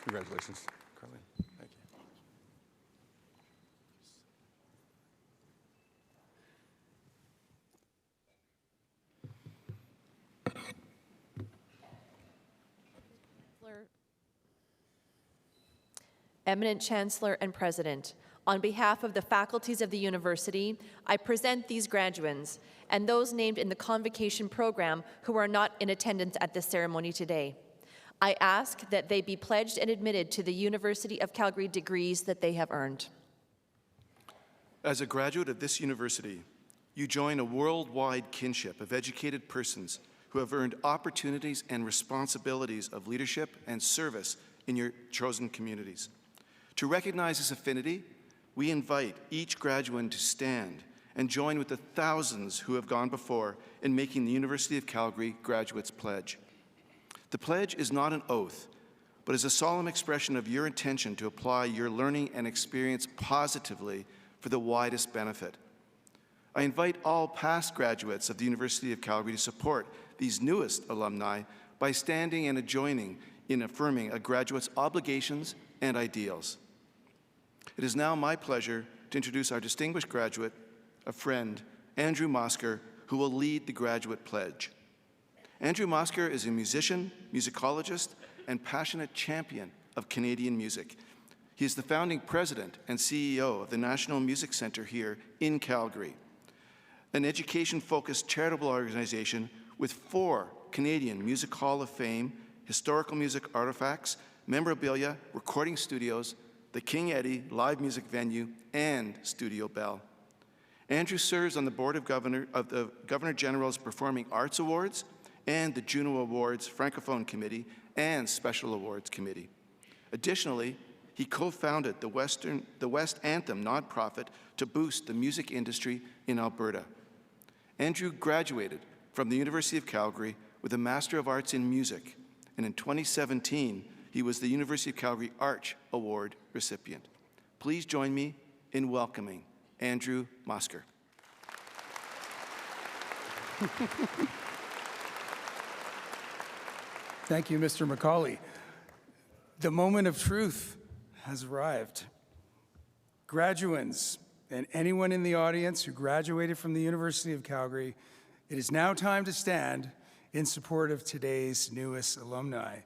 Congratulations, Carlene. Thank you. Eminent Chancellor and President, on behalf of the faculties of the university, I present these graduands and those named in the Convocation program who are not in attendance at this ceremony today. I ask that they be pledged and admitted to the University of Calgary degrees that they have earned. As a graduate of this university, you join a worldwide kinship of educated persons who have earned opportunities and responsibilities of leadership and service in your chosen communities. To recognize this affinity, we invite each graduate to stand and join with the thousands who have gone before in making the University of Calgary Graduates Pledge. The pledge is not an oath, but is a solemn expression of your intention to apply your learning and experience positively for the widest benefit. I invite all past graduates of the University of Calgary to support these newest alumni by standing and joining in affirming a graduate's obligations and ideals. It is now my pleasure to introduce our distinguished graduate, a friend, Andrew Mosker, who will lead the graduate pledge. Andrew Mosker is a musician, musicologist, and passionate champion of Canadian music. He is the founding president and CEO of the National Music Centre here in Calgary, an education-focused charitable organization with 4 Canadian Music Hall of Fame, historical music artifacts, memorabilia, recording studios, the King Eddie live music venue, and Studio Bell. Andrew serves on the board of the Governor General's Performing Arts Awards and the Juno Awards Francophone Committee and Special Awards Committee. Additionally, he co-founded the West Anthem nonprofit to boost the music industry in Alberta. Andrew graduated from the University of Calgary with a Master of Arts in Music, and in 2017, he was the University of Calgary Arch Award recipient. Please join me in welcoming Andrew Mosker. Thank you, Mr. McCauley. The moment of truth has arrived. Graduands and anyone in the audience who graduated from the University of Calgary, it is now time to stand in support of today's newest alumni.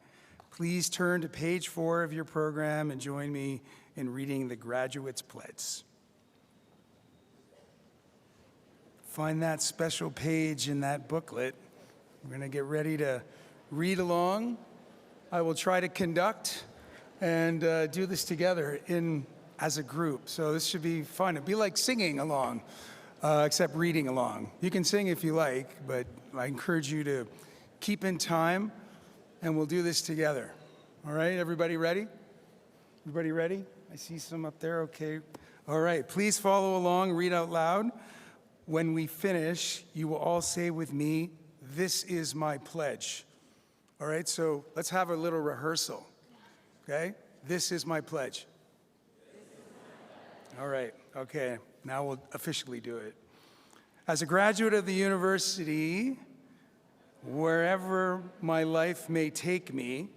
Please turn to page 4 of your program and join me in reading the Graduates' Pledge. Find that special page in that booklet. We're going to get ready to read along. I will try to conduct and do this together as a group. So this should be fun. It'd be like singing along, except reading along. You can sing if you like, but I encourage you to keep in time, and we'll do this together. All right, everybody ready? Everybody ready? I see some up there, okay. All right, please follow along, read out loud. When we finish, you will all say with me, "This is my pledge." All right, so let's have a little rehearsal, okay? This is my pledge. All right, okay, now we'll officially do it. As a graduate of the university, wherever my life may take me,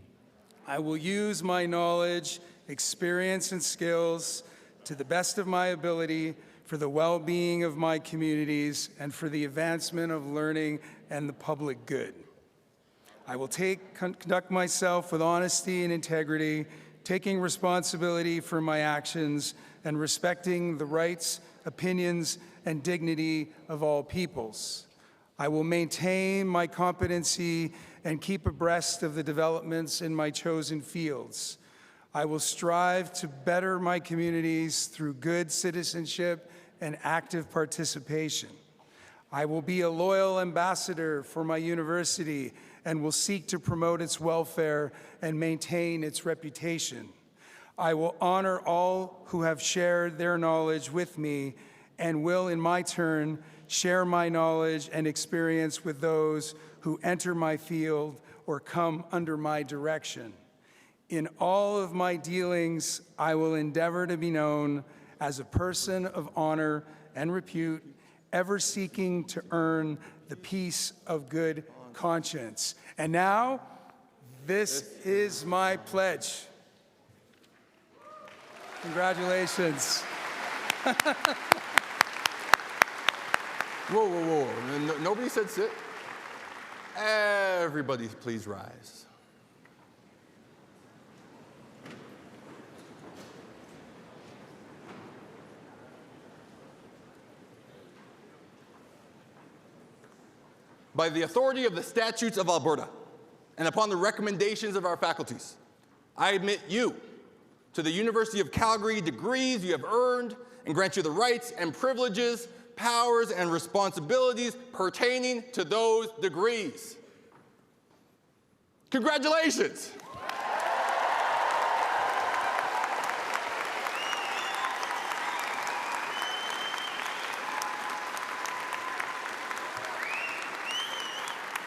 I will use my knowledge, experience, and skills to the best of my ability for the well-being of my communities and for the advancement of learning and the public good. I will conduct myself with honesty and integrity, taking responsibility for my actions and respecting the rights, opinions, and dignity of all peoples. I will maintain my competency and keep abreast of the developments in my chosen fields. I will strive to better my communities through good citizenship and active participation. I will be a loyal ambassador for my university and will seek to promote its welfare and maintain its reputation. I will honor all who have shared their knowledge with me and will, in my turn, share my knowledge and experience with those who enter my field or come under my direction. In all of my dealings, I will endeavor to be known as a person of honor and repute, ever seeking to earn the peace of good conscience. And now, this is my pledge. Congratulations. Whoa, whoa, whoa. Nobody said sit. Everybody please rise. By the authority of the statutes of Alberta, and upon the recommendations of our faculties, I admit you to the University of Calgary degrees you have earned and grant you the rights and privileges, powers and responsibilities pertaining to those degrees. Congratulations!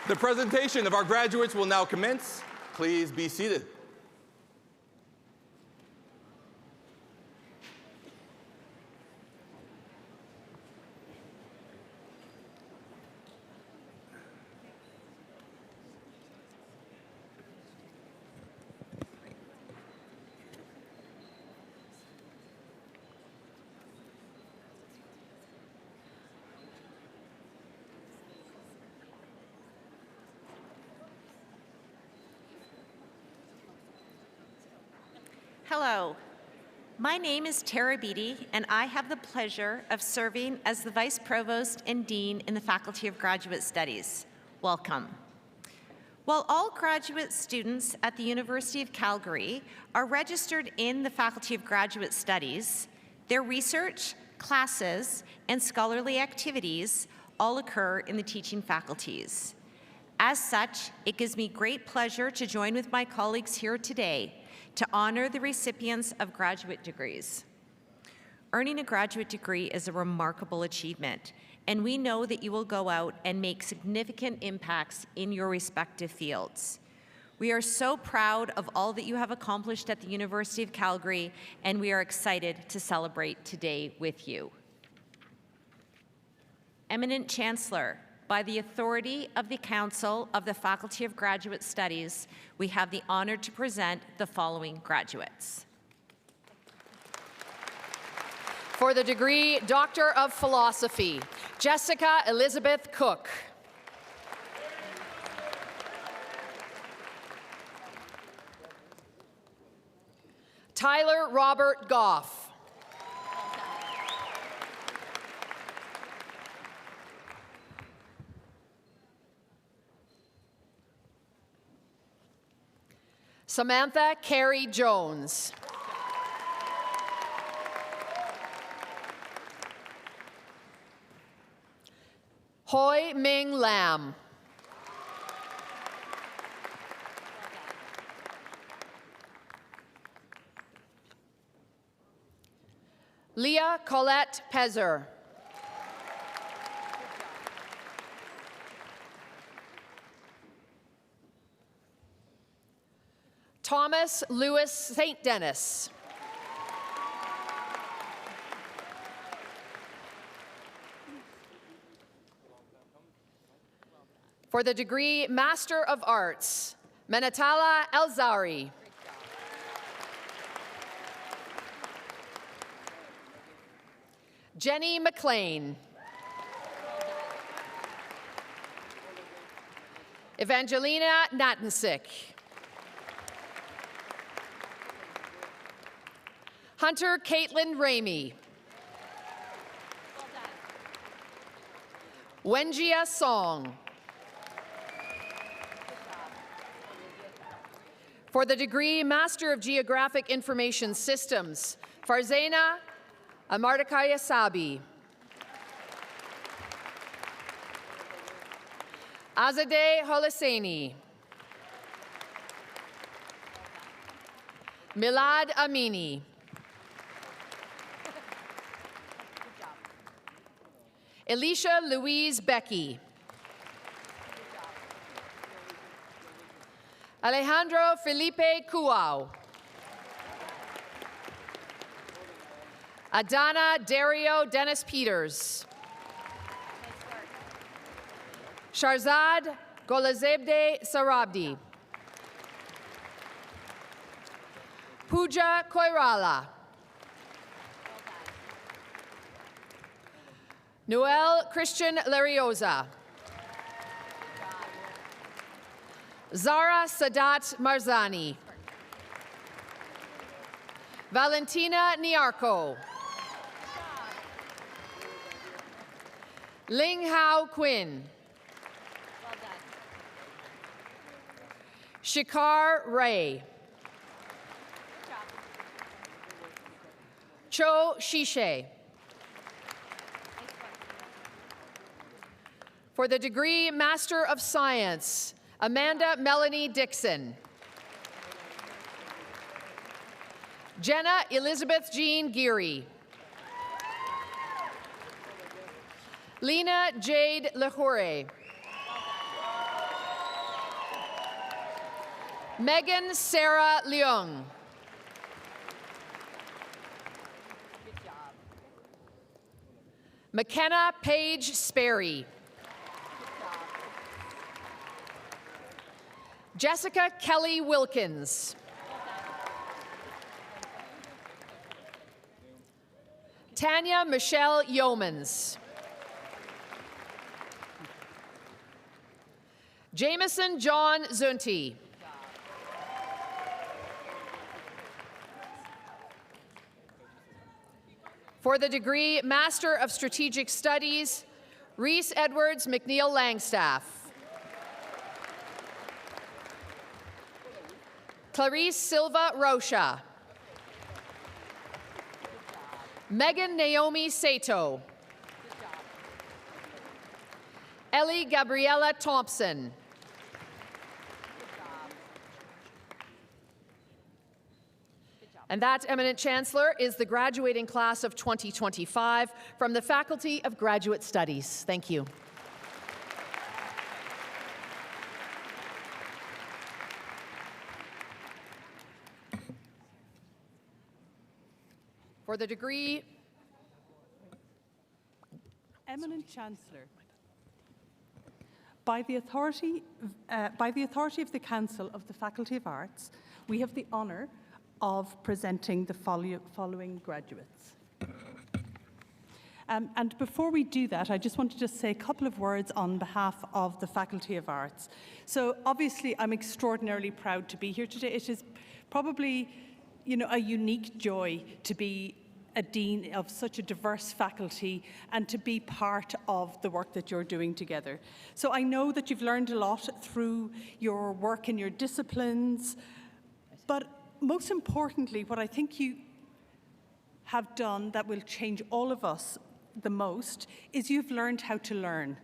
The presentation of our graduates will now commence. Please be seated. Hello, my name is Tara Beatty, and I have the pleasure of serving as the Vice Provost and Dean in the Faculty of Graduate Studies. Welcome. While all graduate students at the University of Calgary are registered in the Faculty of Graduate Studies, their research, classes, and scholarly activities all occur in the teaching faculties. As such, it gives me great pleasure to join with my colleagues here today to honor the recipients of graduate degrees. Earning a graduate degree is a remarkable achievement, and we know that you will go out and make significant impacts in your respective fields. We are so proud of all that you have accomplished at the University of Calgary, and we are excited to celebrate today with you. Eminent Chancellor, by the authority of the Council of the Faculty of Graduate Studies, we have the honor to present the following graduates. For the degree Doctor of Philosophy, Jessica Elizabeth Cook. Tyler Robert Goff. Samantha Carey Jones. Hoi Ming Lam. Leah Colette Pezer. Thomas Lewis St. Dennis. For the degree Master of Arts, Manatala Elzari. Jenny McLean. Evangelina Natensick. Hunter Caitlin Ramey. Wenjia Song. For the degree Master of Geographic Information Systems, Farzena Amardakaya Sabi. Azadeh Holaseni. Milad Amini. Alicia Louise Becky. Alejandro Felipe Cuau. Adana Dario Dennis Peters. Sharzad Golazebde Sarabdi. Pooja Koirala. Noel Christian Larioza. Zara Sadat Marzani. Valentina Niarco. Ling Hao Quinn. Shikar Ray. Cho Shishe. For the degree Master of Science, Amanda Melanie Dixon. Jenna Elizabeth Jean Geary. Lena Jade Lehure. Megan Sarah Leung. McKenna Paige Sperry. Jessica Kelly Wilkins. Tanya Michelle Yeomans. Jameson John Zunti. For the degree Master of Strategic Studies, Reese Edwards McNeil Langstaff. Clarice Silva Rocha. Megan Naomi Sato. Ellie Gabriella Thompson. And that, Eminent Chancellor, is the graduating class of 2025 from the Faculty of Graduate Studies. Thank you. For the degree, Eminent Chancellor, by the authority of the Council of the Faculty of Arts, we have the honour of presenting the following graduates. And before we do that, I just want to just say a couple of words on behalf of the Faculty of Arts. So obviously, I'm extraordinarily proud to be here today. It is probably, a unique joy to be a dean of such a diverse faculty and to be part of the work that you're doing together. So I know that you've learned a lot through your work in your disciplines, but most importantly, what I think you have done that will change all of us the most is you've learned how to learn.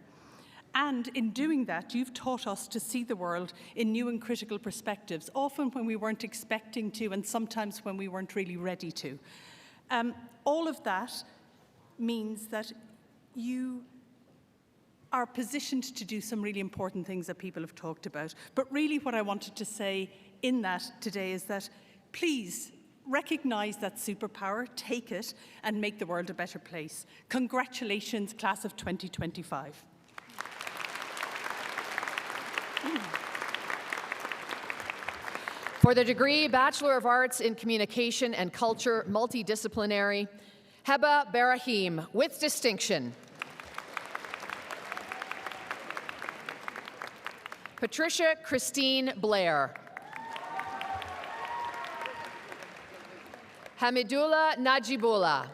And in doing that, you've taught us to see the world in new and critical perspectives, often when we weren't expecting to and sometimes when we weren't really ready to. All of that means that you are positioned to do some really important things that people have talked about. But really what I wanted to say in that today is that please recognize that superpower, take it, and make the world a better place. Congratulations, class of 2025. For the degree Bachelor of Arts in Communication and Culture, Multidisciplinary, Heba Barahim, with distinction. Patricia Christine Blair. Hamidullah Najibullah.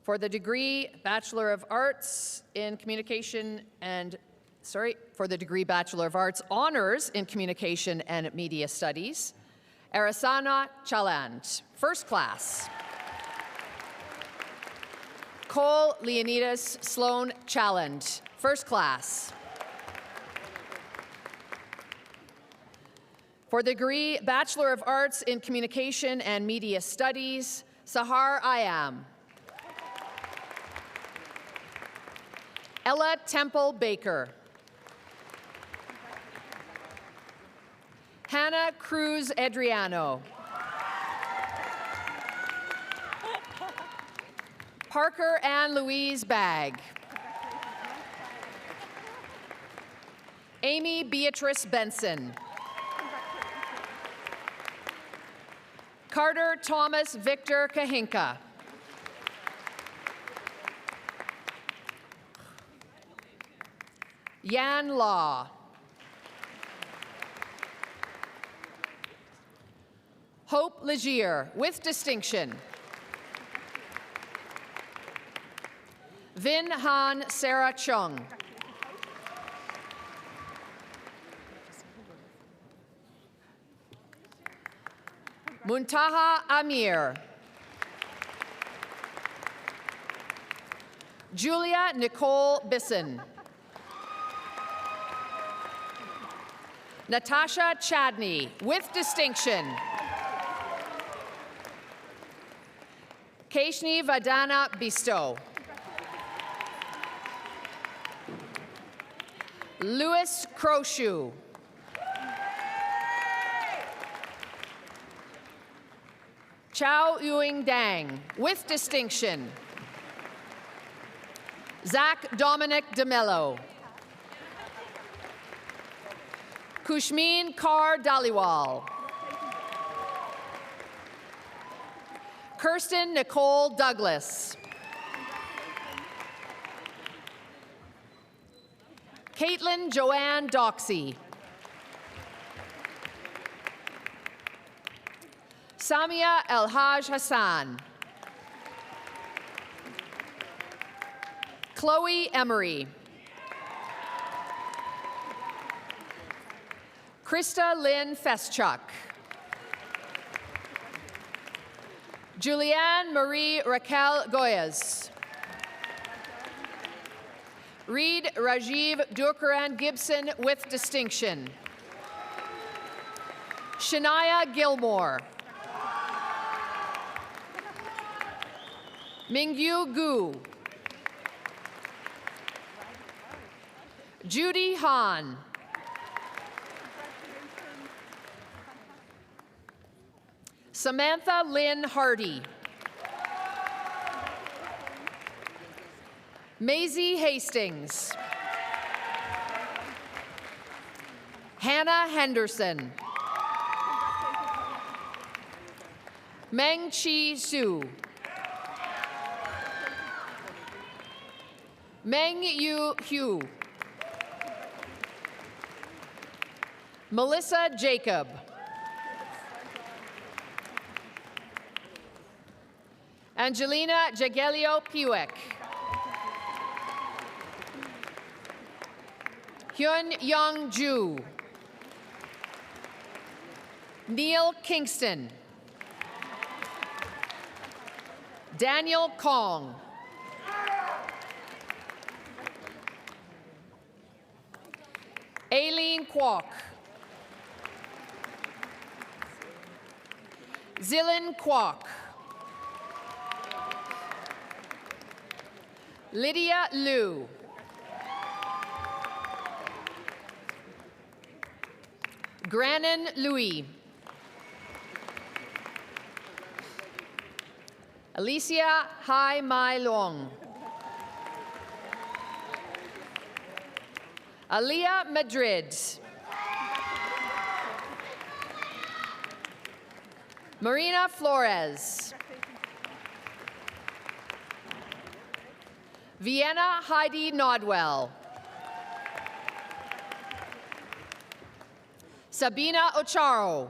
For the degree Bachelor of Arts in Communication and, for the degree Bachelor of Arts Honors in Communication and Media Studies, Arasana Chaland, first class. Cole Leonidas Sloan Chaland, first class. For the degree Bachelor of Arts in Communication and Media Studies, Sahar Ayam. Ella Temple Baker. Hannah Cruz Adriano. Parker Ann Louise Bagg. Amy Beatrice Benson. Carter Thomas Victor Kahinka. Yan Law. Hope Legier, with distinction. Vin Han Sarah Chung. Muntaha Amir. Julia Nicole Bisson. Natasha Chadney, with distinction. Keshni Vadana Bisto. Louis Croshoe. Chao Yuing Dang, with distinction. Zach Dominic DeMello. Kushmeen Kaur Daliwal. Kirsten Nicole Douglas. Caitlin Joanne Doxey. Samia Elhaj Hassan. Chloe Emery. Krista Lynn Feschuk. Julianne Marie Raquel Goyas. Reed Rajiv Durkaran Gibson with distinction. Shania Gilmore. Mingyu Gu. Judy Han. Samantha Lynn Hardy. Maisie Hastings. Hannah Henderson. Meng Chi Su. Meng Yu Hu. Melissa Jacob. Angelina Jagelio Piwek. Hyun Young Ju. Neil Kingston. Daniel Kong. Aileen Kwok. Zilin Kwok. Lydia Liu. Granin Louis. Alicia Hai Mai Long. Aliyah Madrid. Marina Flores. Vienna Heidi Nodwell. Sabina Ocharo.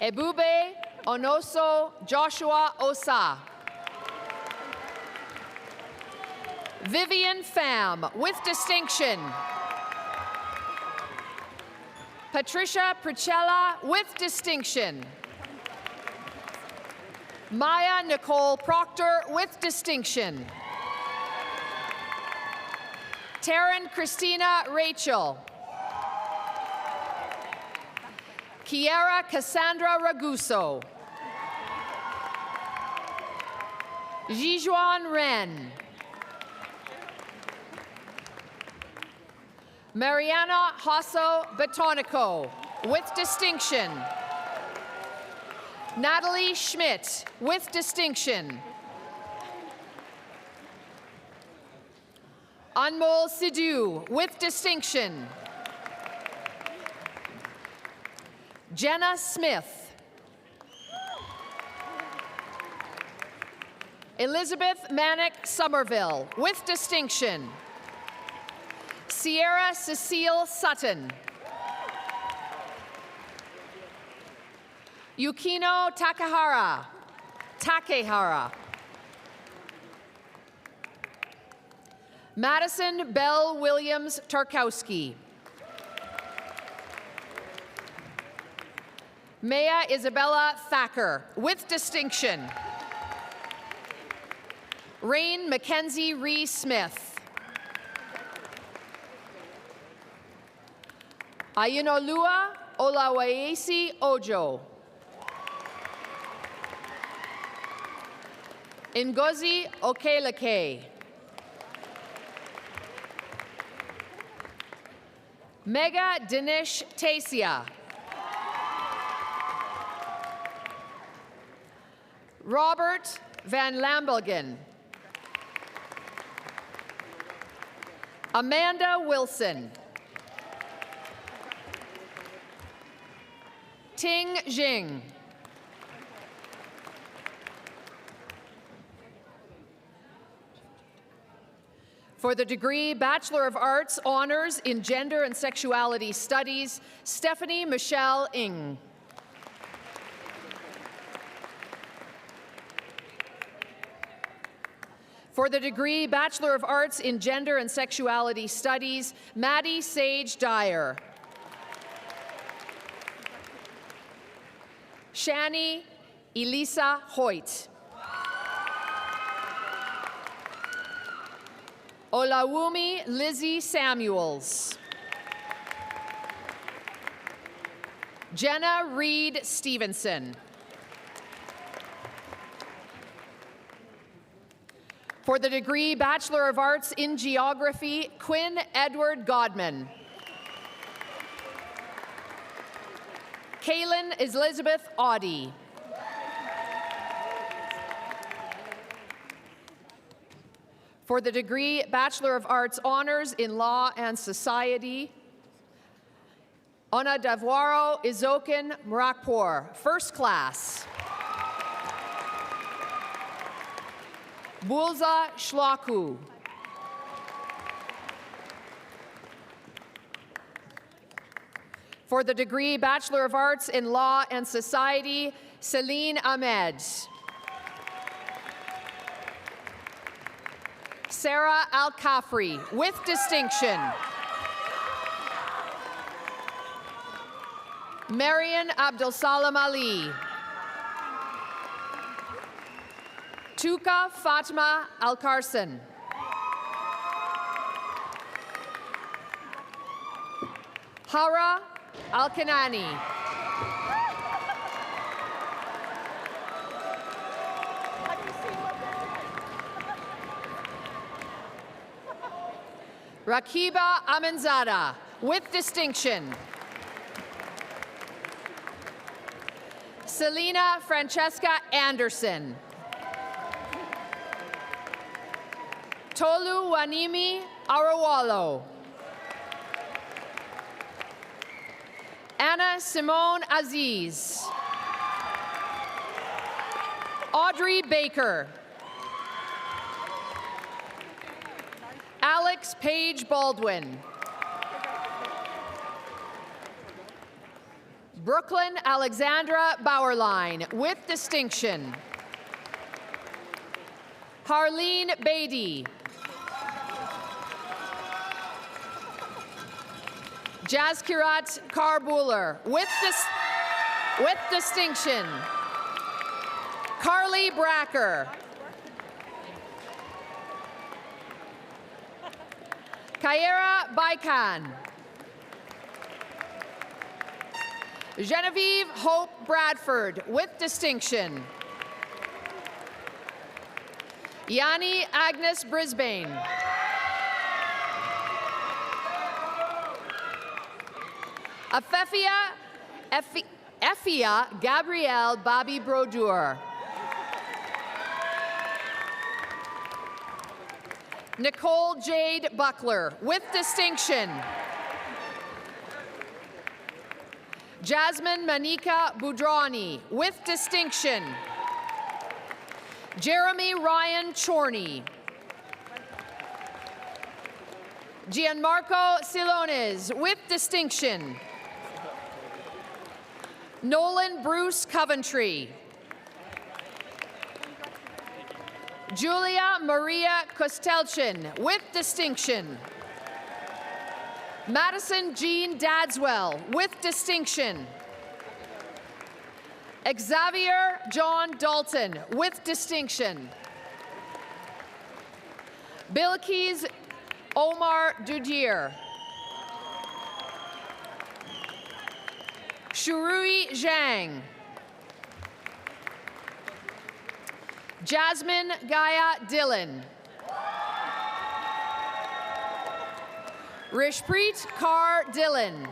Ebube Onoso Joshua Osa. Vivian Pham with distinction. Patricia Pricella with distinction. Maya Nicole Proctor with distinction. Taryn Christina Rachel. Kiara Cassandra Raguso. Jijuan Ren. Mariana Hasso Betonico with distinction. Natalie Schmidt with distinction. Anmol Sidhu with distinction. Jenna Smith. Elizabeth Manick Somerville with distinction. Sierra Cecile Sutton. Yukino Takehara. Madison Bell Williams Tarkowski. Maya Isabella Thacker with distinction. Rain Mackenzie Ree Smith. Ayinolua Olawaesi Ojo. Ngozi Okeleke. Mega Dinesh Tasia. Robert Van Lambelgen. Amanda Wilson. Ting Jing. For the degree Bachelor of Arts Honors in Gender and Sexuality Studies, Stephanie Michelle Ng. For the degree Bachelor of Arts in Gender and Sexuality Studies, Maddie Sage Dyer. Shani Elisa Hoyt. Olawumi Lizzie Samuels. Jenna Reed Stevenson. For the degree Bachelor of Arts in Geography, Quinn Edward Godman. Kaylin Elizabeth Audie. For the degree Bachelor of Arts Honors in Law and Society, Ona Davwaro Izokin Murakpour, first class. Bulza Shlaku. For the degree Bachelor of Arts in Law and Society, Celine Ahmed. Sarah Al-Kafri, with distinction. Marian Abdulsalam Ali. Tuka Fatma Al-Karsan. Hara Al-Kanani. Rakiba Amanzada, with distinction. Selena Francesca Anderson. Tolu Wanimi Arawalo. Anna Simone Aziz. Audrey Baker. Alex Page Baldwin. Brooklyn Alexandra Bauerlein, with distinction. Harleen Beatty. Jazkirat Karbuler, with distinction. Carly Bracker. Kaira Baikan. Genevieve Hope Bradford, with distinction. Yanni Agnes Brisbane. Effia Gabrielle Bobby Brodeur. Nicole Jade Buckler, with distinction. Jasmine Manika Budrani, with distinction. Jeremy Ryan Chorney. Gianmarco Silones, with distinction. Nolan Bruce Coventry. Julia Maria Kostelchin, with distinction. Madison Jean Dadswell, with distinction. Xavier John Dalton, with distinction. Bilkis Omar Dudier. Shurui Zhang. Jasmine Gaia Dillon. Rishpreet Kaur Dillon.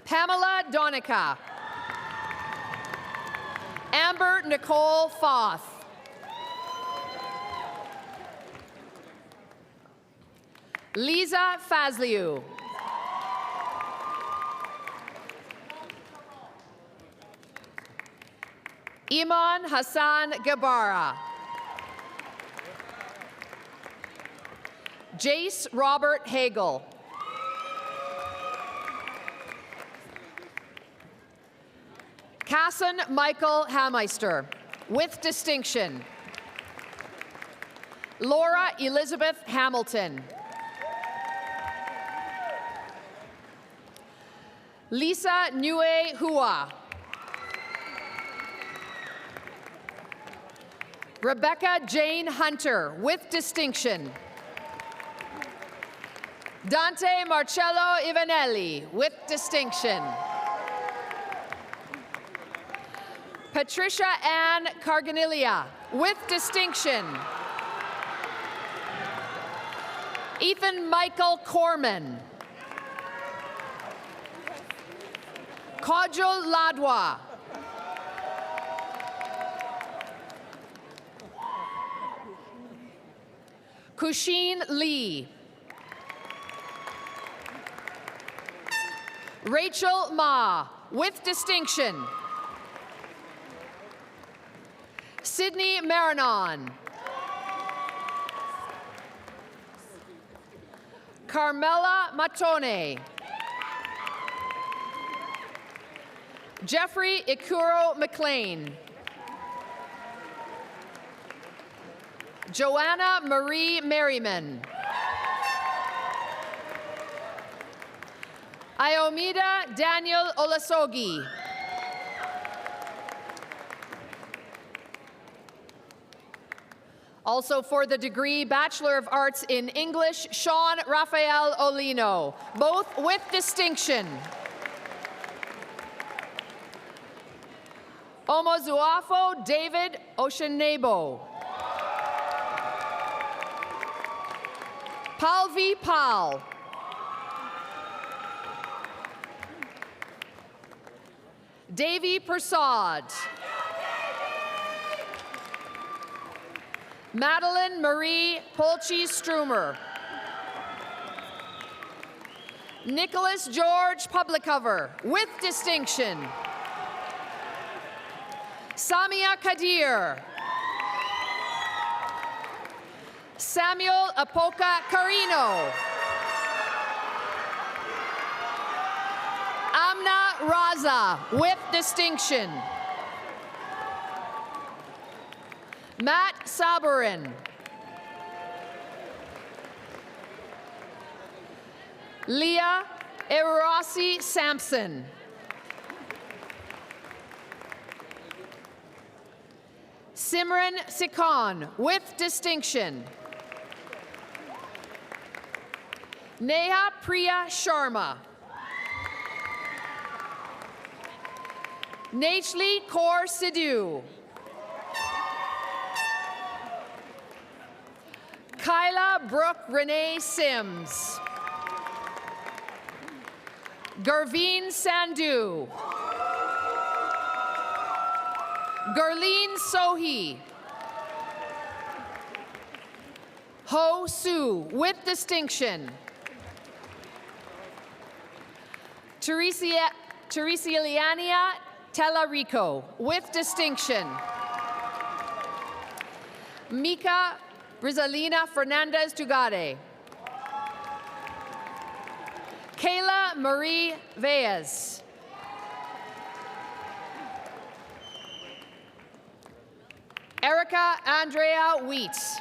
Pamela Donica. Amber Nicole Foth. Lisa Fazliou. Iman Hassan Gabara. Jace Robert Hagel. Hassan Michael Hameister, with distinction. Laura Elizabeth Hamilton. Lisa Nue Hua. Rebecca Jane Hunter, with distinction. Dante Marcello Ivanelli, with distinction. Patricia Ann Carganilia, with distinction. Ethan Michael Corman. Kajol Ladwa. Kusheen Lee. Rachel Ma, with distinction. Sydney Marinon. Carmela Matone. Jeffrey Ikuro McLean. Joanna Marie Merriman. Iomida Daniel Olasogi. Also for the degree Bachelor of Arts in English, Sean Raphael Olino, both with distinction. Omozuafo David Oshenebo. Palvi Pal. Devi Prasad. Madeline Marie Polchi Strumer. Nicholas George Publicover, with distinction. Samia Kadir. Samuel Apoka Carino. Amna Raza, with distinction. Matt Sabarin. Leah Erossi Sampson. Simran Sikhan, with distinction. Neha Priya Sharma. Nachli Kaur Sidhu. Kyla Brooke Renee Sims. Garveen Sandhu. Gurleen Sohi. Ho Su, with distinction. Teresa Liania Tellarico, with distinction. Mika Rizalina Fernandez Tugade. Kayla Marie Veyes. Erica Andrea Wheats.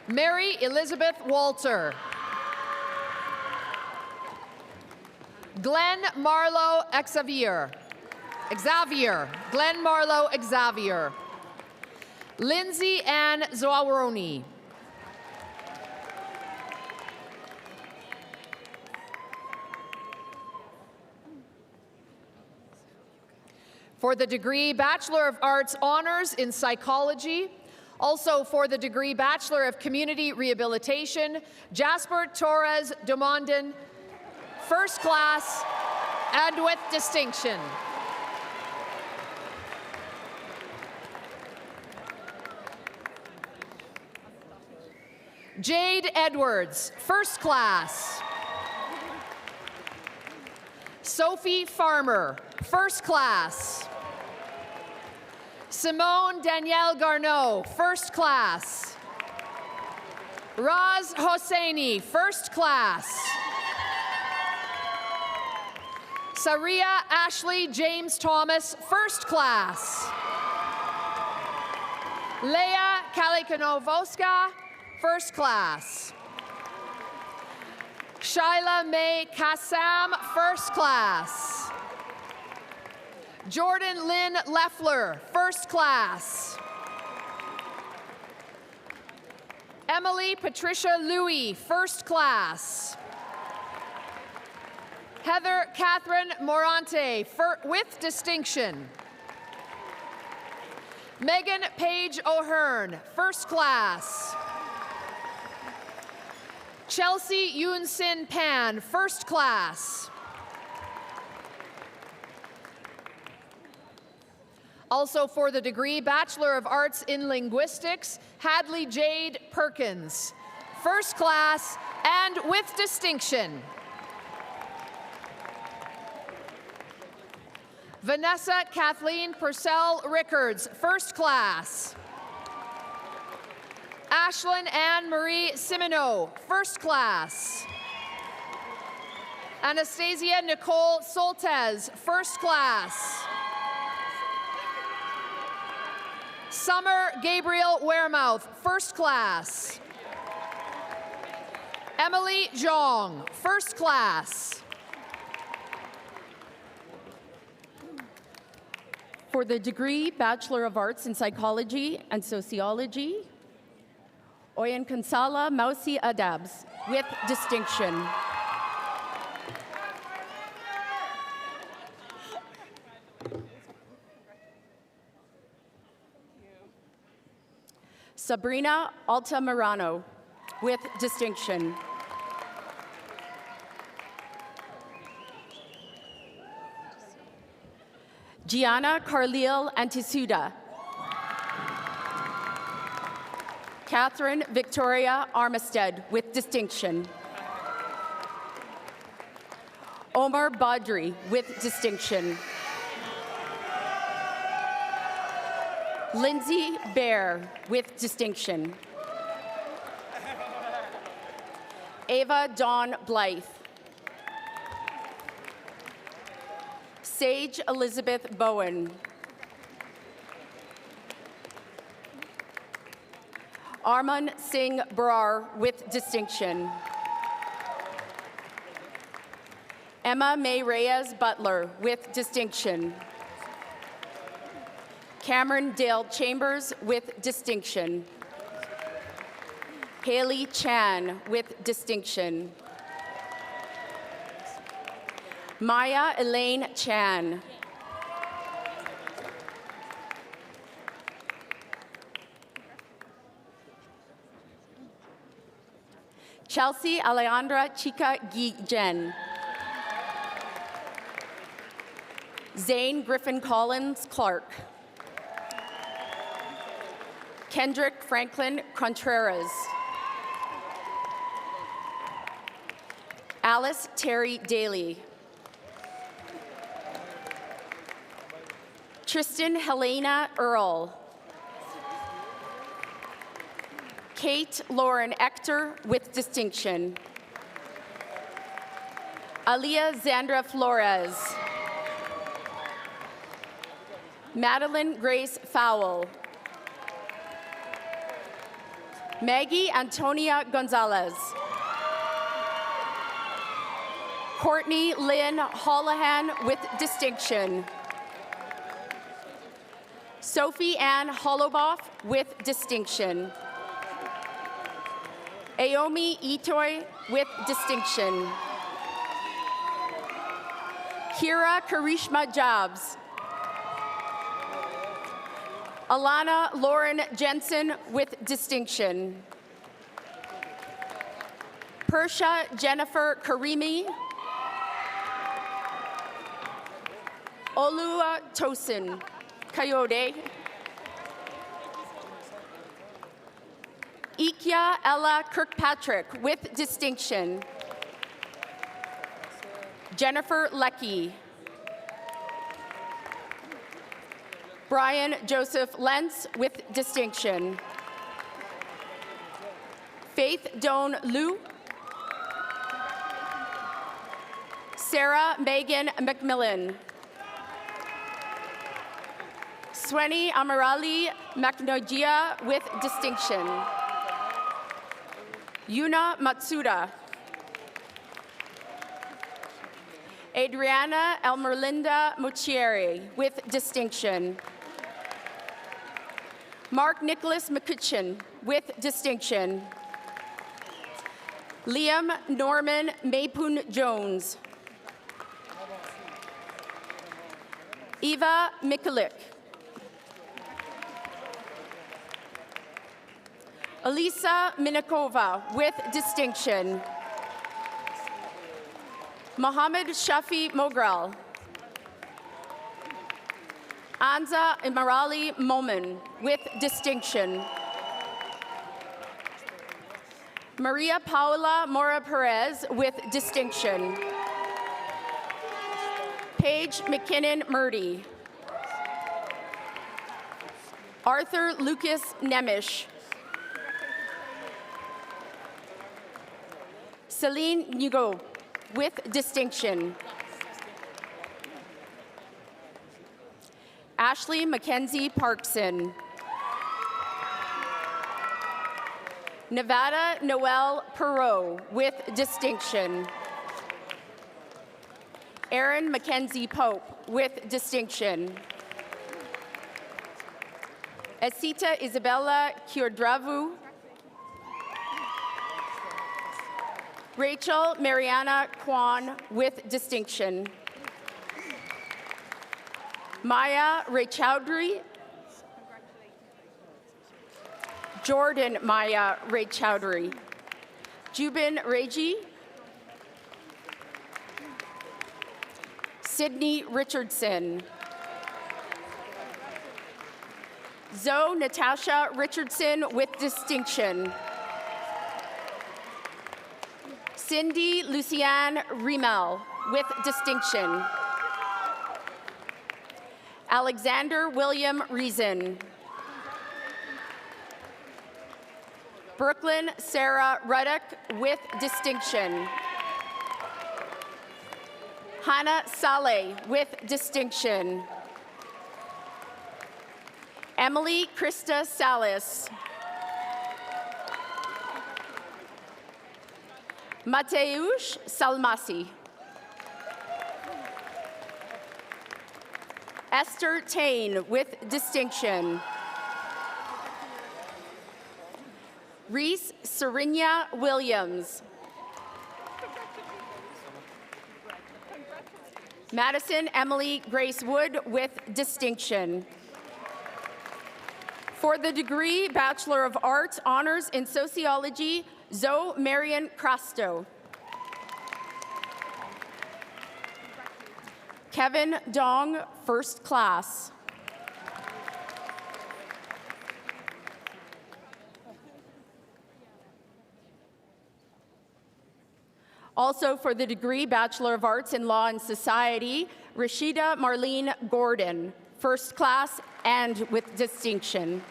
Mary Elizabeth Walter. Glenn Marlowe Xavier. Glenn Marlowe Xavier. Lindsay Ann Zawaroni. For the degree Bachelor of Arts Honors in Psychology, also for the degree Bachelor of Community Rehabilitation, Jasper Torres Dumondin, first class and with distinction. Jade Edwards, first class. Sophie Farmer, first class. Simone Danielle Garneau, first class. Raz Hosseini, first class. Saria Ashley James Thomas, first class. Leia Kalikanovoska, first class. Shyla May Kassam, first class. Jordan Lynn Leffler, first class. Emily Patricia Louie, first class. Heather Catherine Morante, with distinction. Megan Paige O'Hearn, first class. Chelsea Yoon-Sin Pan, first class. Also for the degree Bachelor of Arts in Linguistics, Hadley Jade Perkins, first class and with distinction. Vanessa Kathleen Purcell Rickards, first class. Ashlyn Anne Marie Simoneau, first class. Anastasia Nicole Soltez, first class. Summer Gabriel Wearmouth, first class. Emily Zhong, first class. For the degree Bachelor of Arts in Psychology and Sociology, Oyen Kansala Mausi Adabs, with distinction. Sabrina Altamirano, with distinction. Gianna Carlile Antisuda. Catherine Victoria Armistead, with distinction. Omar Badri, with distinction. Lindsay Baer, with distinction. Ava Dawn Blythe. Sage Elizabeth Bowen. Arman Singh Brar, with distinction. Emma May Reyes Butler, with distinction. Cameron Dale Chambers, with distinction. Haley Chan, with distinction. Maya Elaine Chan. Chelsea Alejandra Chica Guillen. Zane Griffin Collins Clark. Kendrick Franklin Contreras. Alice Terry Daly. Tristan Helena Earl. Kate Lauren Ector, with distinction. Alia Zandra Flores. Madeline Grace Fowle. Maggie Antonia Gonzalez. Courtney Lynn Holohan, with distinction. Sophie Ann Holoboff, with distinction. Aomi Itoy, with distinction. Kira Karishma Jobs. Alana Lauren Jensen, with distinction. Persha Jennifer Karimi. Olua Tosin Coyote. Ikya Ella Kirkpatrick, with distinction. Jennifer Leckie. Brian Joseph Lentz, with distinction. Faith Doan Liu. Sarah Megan McMillan. Sweni Amarali Maknogia with distinction. Yuna Matsuda. Adriana Elmerlinda Muchieri with distinction. Mark Nicholas McCutcheon with distinction. Liam Norman Mapun Jones. Eva Mikulik. Elisa Minakova with distinction. Mohammed Shafi Mogral. Anza Imarali Momin with distinction. Maria Paula Mora Perez with distinction. Paige McKinnon Murdy. Arthur Lucas Nemish. Celine Nugo with distinction. Ashley Mackenzie Parkson. Nevada Noel Perot with distinction. Aaron Mackenzie Pope with distinction. Esita Isabella Kiodravu. Rachel Mariana Kwan with distinction. Maya Ray Chowdhury. Jordan Maya Ray Chowdhury. Jubin Reji. Sydney Richardson. Zoe Natasha Richardson with distinction. Cindy Lucianne Riemel with distinction. Alexander William Reason. Brooklyn Sarah Ruddock with distinction. Hannah Saleh with distinction. Emily Krista Salas. Mateusz Salmasi. Esther Tain with distinction. Reese Serinia Williams. Madison Emily Grace Wood with distinction. For the degree Bachelor of Arts, Honors in Sociology, Zoe Marion Crasto. Kevin Dong, First Class. Also for the degree Bachelor of Arts in Law and Society, Rashida Marlene Gordon, First Class and with distinction.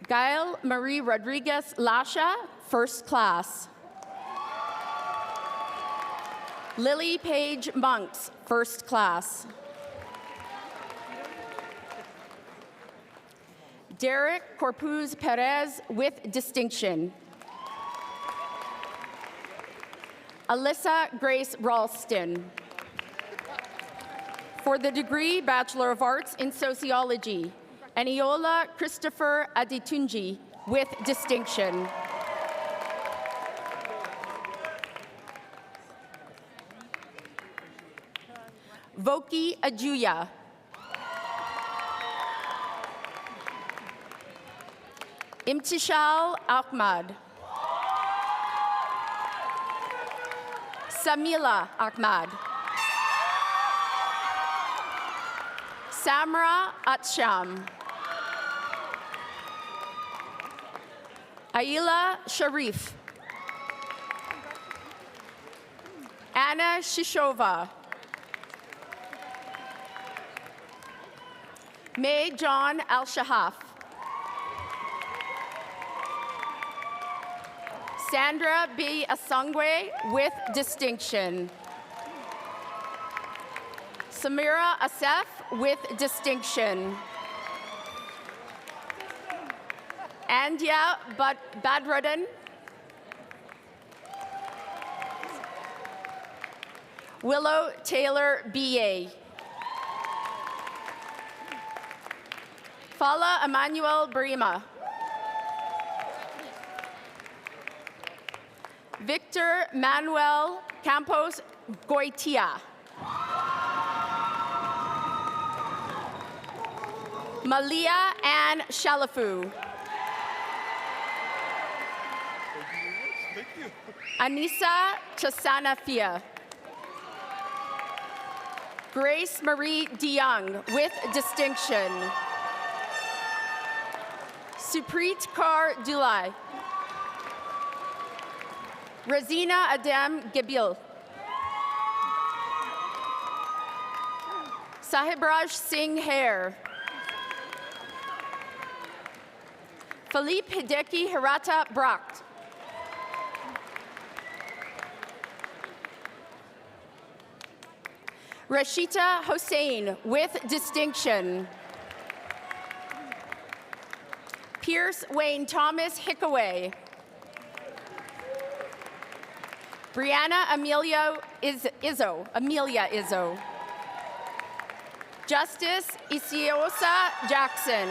Gail Marie Rodriguez Lasha, First Class. Lily Page Monks, First Class. Derek Corpuz Perez with distinction. Alyssa Grace Ralston. For the degree Bachelor of Arts in Sociology, Eniola Christopher Aditunji with distinction. Voki Ajuya. Imtishal Ahmad. Samila Ahmad. Samra Atsham. Aila Sharif. Anna Shishova. May John Al-Shahaf. Sandra B. Asungwe with distinction. Samira Asef with distinction. Andya Badruddin. Willow Taylor B.A. Fala Emmanuel Brima. Victor Manuel Campos Goitia. Malia Ann Shalafu. Anissa Chasana Fia. Grace Marie DeYoung with distinction. Supreet Kaur Dulai. Razina Adam Gabil. Sahibraj Singh Hair. Philippe Hideki Hirata Bracht. Rashita Hossein with distinction. Pierce Wayne Thomas Hickaway. Brianna Amelia Izzo. Justice Isiosa Jackson.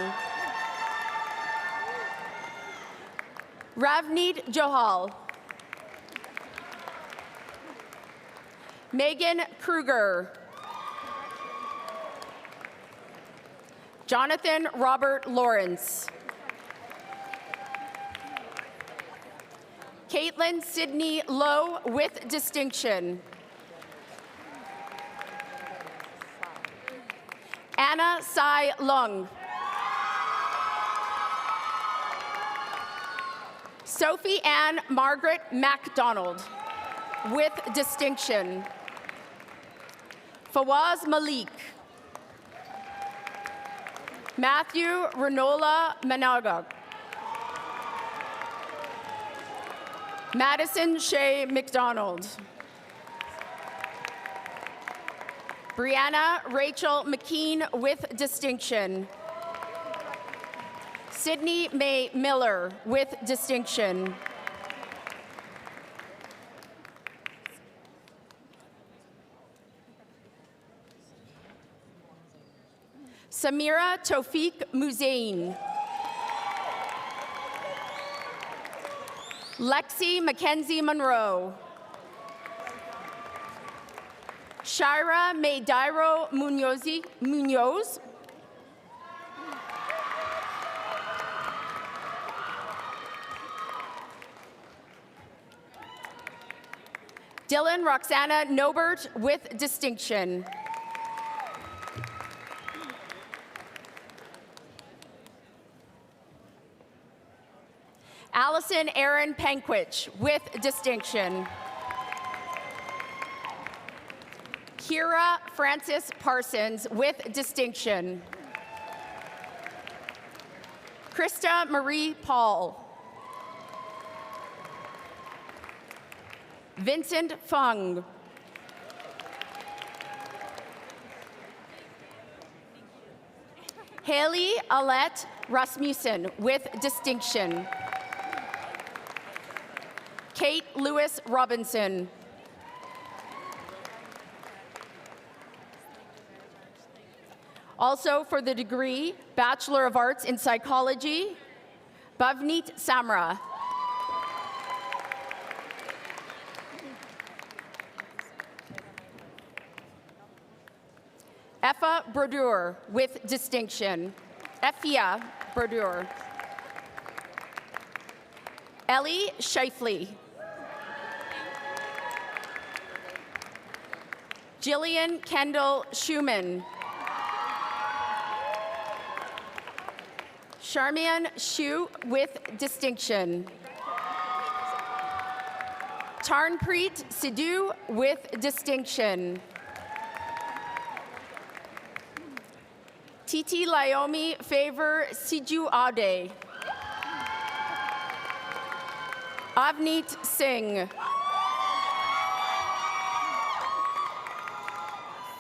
Ravneet Johal. Megan Kruger. Jonathan Robert Lawrence. Caitlin Sydney Lowe with distinction. Anna Sai Lung. Sophie Ann Margaret MacDonald with distinction. Fawaz Malik. Matthew Renola Managog. Madison Shea McDonald. Brianna Rachel McKean with distinction. Sydney Mae Miller with distinction. Samira Tawfiq Muzain. Lexi Mackenzie Monroe. Shira Maydairo Munoz. Dylan Roxana Nobert with distinction. Allison Aaron Pankwich with distinction. Kira Francis Parsons with distinction. Krista Marie Paul. Vincent Fung. Haley Alette Rasmussen with distinction. Kate Lewis Robinson. Also for the degree, Bachelor of Arts in Psychology, Bhavneet Samra. Effa Brodeur with distinction. Effia Brodeur. Ellie Shifley. Jillian Kendall Schumann. Charmian Shu with distinction. Tarnpreet Sidhu with distinction. Titi Laomi Favor Siju Ade. Avneet Singh.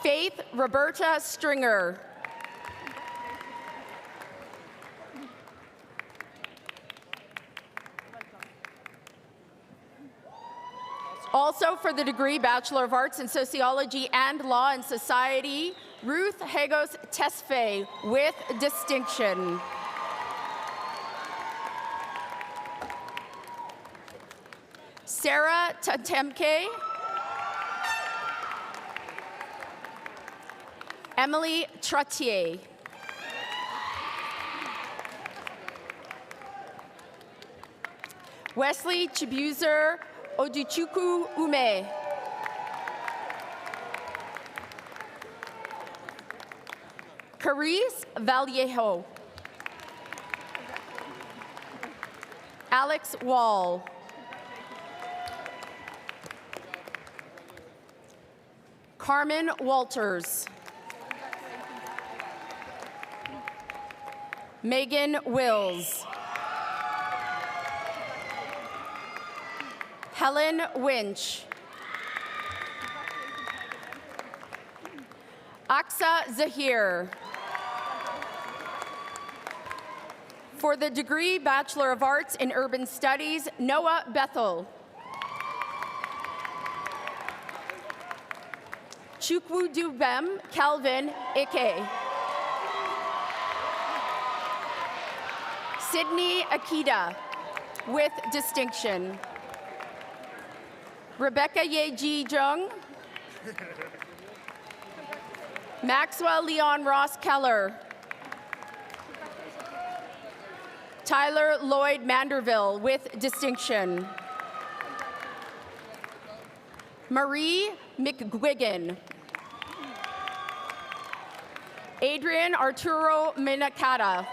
Faith Roberta Stringer. Also for the degree Bachelor of Arts in Sociology and Law and Society, Ruth Hagos Tesfaye with distinction. Sarah Tatemke. Emily Trottier. Wesley Chibuzer Oduchukwu Ume. Carice Vallejo. Alex Wall. Carmen Walters. Megan Wills. Helen Winch. Aksa Zahir. For the degree Bachelor of Arts in Urban Studies, Noah Bethel. Chukwudubem Calvin Ike. Sydney Akita with distinction. Rebecca Yeji Jung. Maxwell Leon Ross Keller. Tyler Lloyd Manderville with distinction. Marie McGuigan. Adrian Arturo Minakata.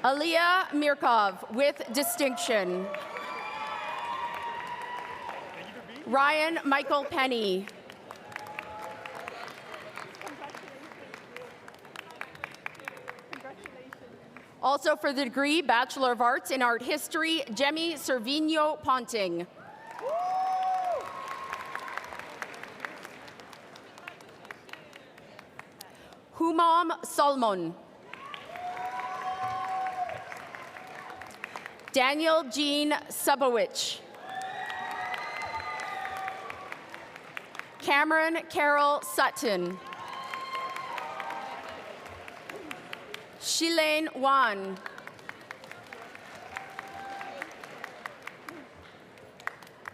Aliyah Mirkov with distinction. Ryan Michael Penny. Also for the degree Bachelor of Arts in Art History, Jemmy Cervino Ponting. Humam Solomon. Daniel Jean Subowich. Cameron Carol Sutton. Shilane Wan.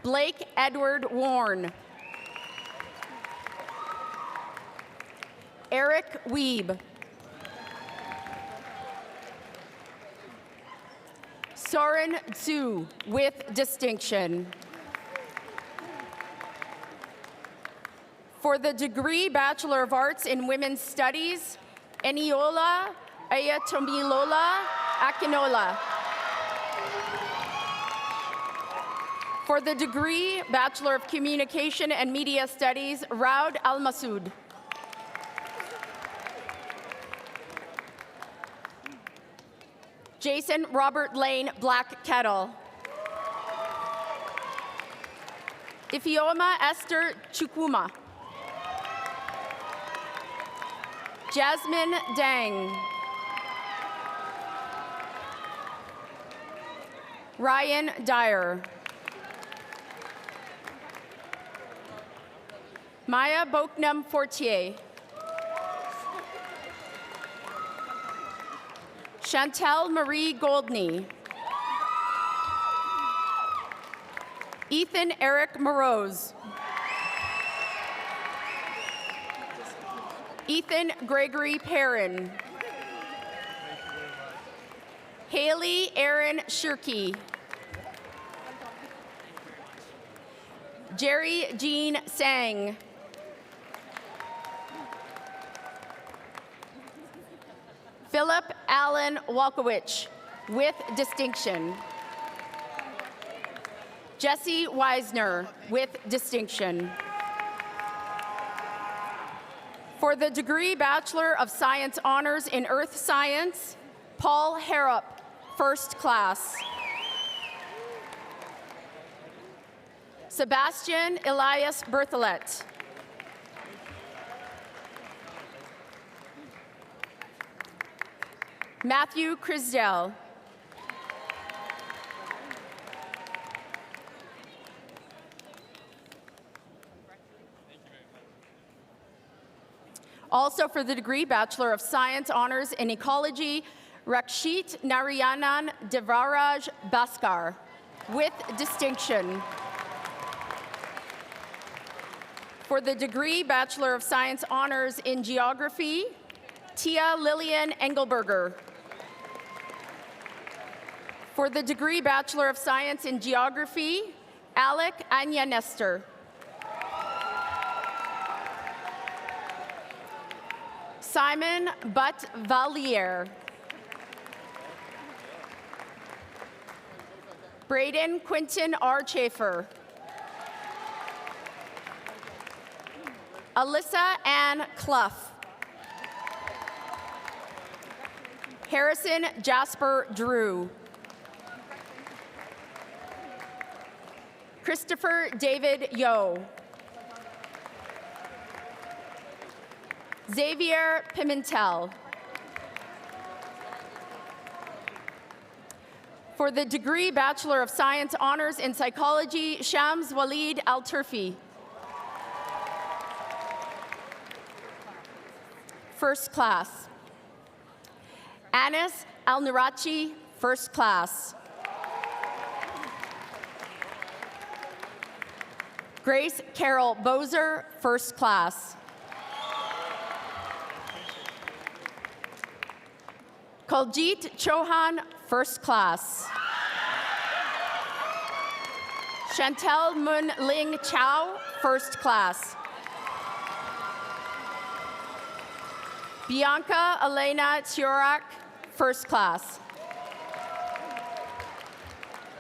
Blake Edward Warren. Eric Weeb. Soren Tzu with distinction. For the degree Bachelor of Arts in Women's Studies, Eniola Ayatomilola Akinola. For the degree Bachelor of Communication and Media Studies, Raud Al-Masoud. Jason Robert Lane Black Kettle. Ifioma Esther Chukwuma. Jasmine Dang. Ryan Dyer. Maya Boknam Fortier. Chantel Marie Goldney. Ethan Eric Morose. Ethan Gregory Perrin. Haley Aaron Shirky. Jerry Jean Sang. Philip Allen Walkowicz with distinction. Jesse Weisner with distinction. For the degree Bachelor of Science Honors in Earth Science, Paul Harrop first class. Sebastian Elias Bertholet. Matthew Crisdell. Also for the degree Bachelor of Science Honors in Ecology, Rakshit Narayanan Devaraj Bhaskar, with distinction. For the degree Bachelor of Science Honors in Geography, Tia Lillian Engelberger. For the degree Bachelor of Science in Geography, Alec Anya Nestor. Simon Butt Valliere. Braden Quinton R. Chafer. Alyssa Ann Clough. Harrison Jasper Drew. Christopher David Yo. Xavier Pimentel. For the degree Bachelor of Science Honors in Psychology, Shams Walid Al-Turfi. First class. Anis Al-Narachi, first class. Grace Carol Bozer, first class. Kuljit Chauhan, first class. Chantel Mun Ling Chow, first class. Bianca Elena Tiorak, first class.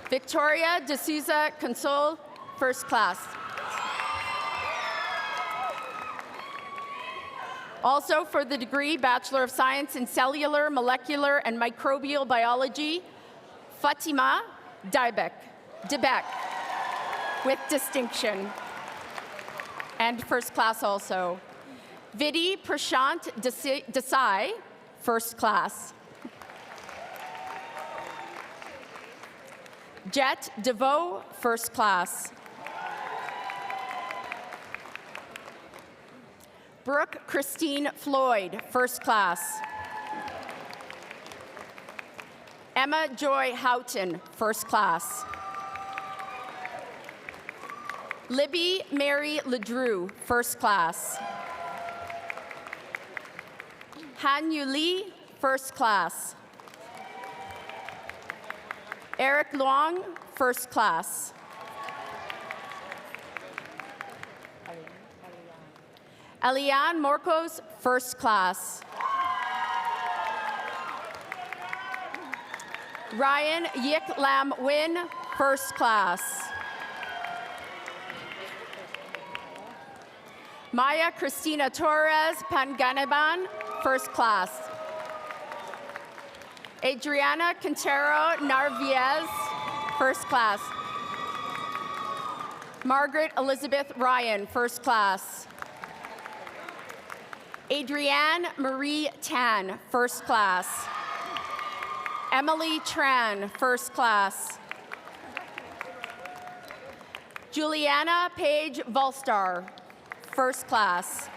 Victoria De Souza Console, first class. Also for the degree Bachelor of Science in Cellular, Molecular, and Microbial Biology, Fatima Debek, with distinction. And first class also. Vidhi Prashant Desai, first class. Jet DeVoe, first class. Brooke Christine Floyd, first class. Emma Joy Houghton, first class. Libby Mary Ledrew, first class. Han Yu Lee, first class. Eric Luong, first class. Eliane Morcos, first class. Ryan Yik Lam Win, first class. Maya Cristina Torres Panganiban, first class. Adriana Quintero Narvaez, first class. Margaret Elizabeth Ryan, first class. Adrienne Marie Tan, first class. Emily Tran, first class. Juliana Page Volstar, first class.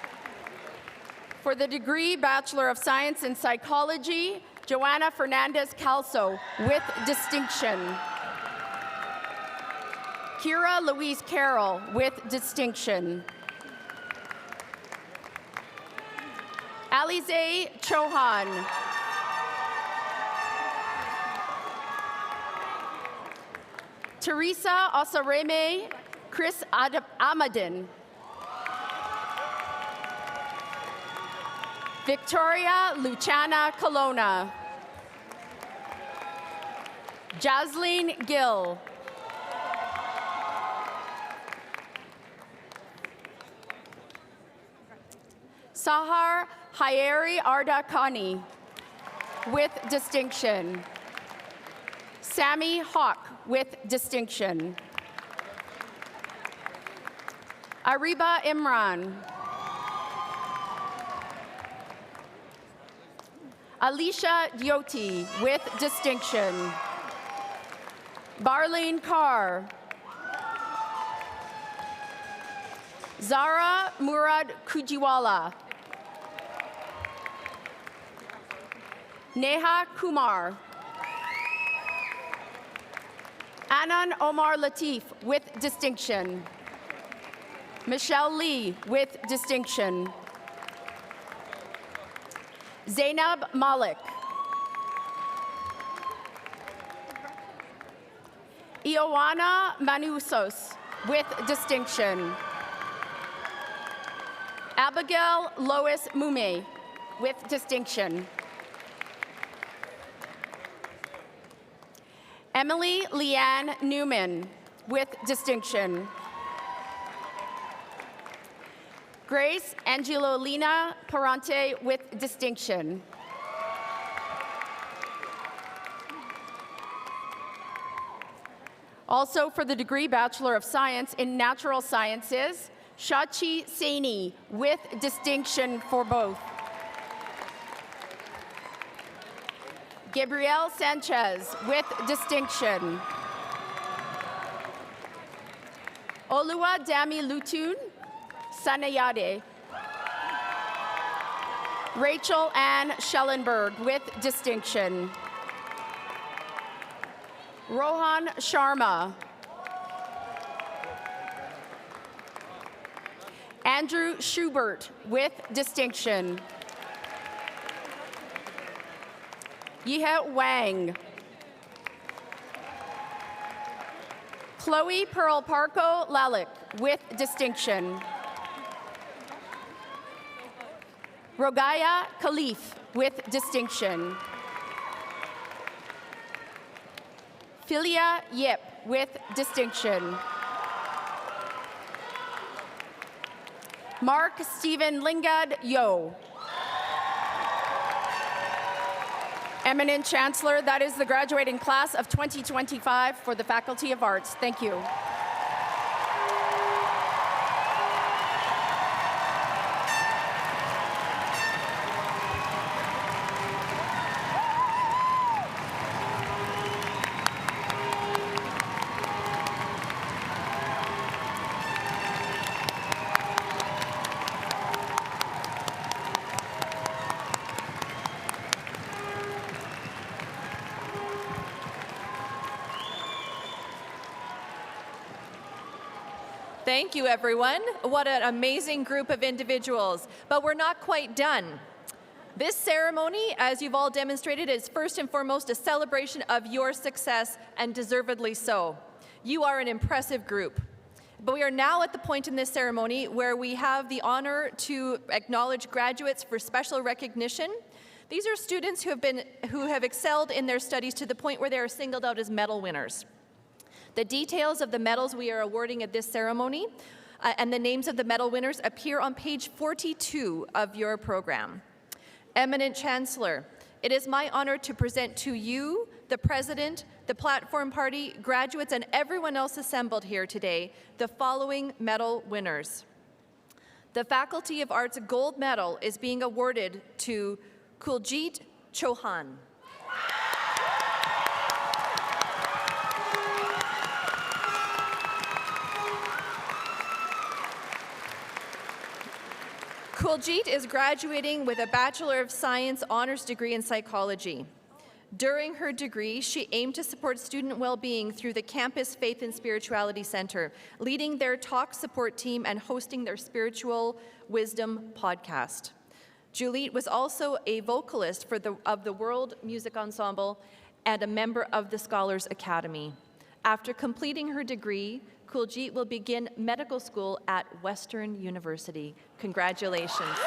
For the degree Bachelor of Science in Psychology, Joanna Fernandez Calso, with distinction. Kira Louise Carroll, with distinction. Alize Chauhan. Teresa Osareme Chris Amadin. Victoria Luciana Colonna. Jasleen Gill. Sahar Hayeri Arda Khani, with distinction. Sammy Hawk with distinction. Ariba Imran. Alicia Dioti with distinction. Barlene Carr. Zara Murad Kujiwala. Neha Kumar. Anan Omar Latif with distinction. Michelle Lee with distinction. Zainab Malik. Ioana Manusos with distinction. Abigail Lois Mume with distinction. Emily Leanne Newman with distinction. Grace Angelolina Parante with distinction. Also for the degree Bachelor of Science in Natural Sciences, Shachi Saini with distinction for both. Gabrielle Sanchez with distinction. Olua Dami Lutun Sanayade. Rachel Ann Schellenberg with distinction. Rohan Sharma. Andrew Schubert with distinction. Yihe Wang. Chloe Pearl Parko Lalick with distinction. Rogaya Khalif with distinction. Philia Yip with distinction. Mark Stephen Lingad Yo. Eminent Chancellor, that is the graduating class of 2025 for the Faculty of Arts. Thank you. Thank you, everyone. What an amazing group of individuals. But we're not quite done. This ceremony, as you've all demonstrated, is first and foremost a celebration of your success, and deservedly so. You are an impressive group. But we are now at the point in this ceremony where we have the honor to acknowledge graduates for special recognition. These are students who have excelled in their studies to the point where they are singled out as medal winners. The details of the medals we are awarding at this ceremony and the names of the medal winners appear on page 42 of your program. Eminent Chancellor, it is my honor to present to you, the President, the Platform Party, graduates, and everyone else assembled here today, the following medal winners. The Faculty of Arts Gold Medal is being awarded to Kuljit Chauhan. Kuljit is graduating with a Bachelor of Science honors degree in psychology. During her degree, she aimed to support student well-being through the Campus Faith and Spirituality Center, leading their talk support team and hosting their Spiritual Wisdom podcast. Juliet was also a vocalist of the World Music Ensemble and a member of the Scholars Academy. After completing her degree, Kuljit will begin medical school at Western University. Congratulations.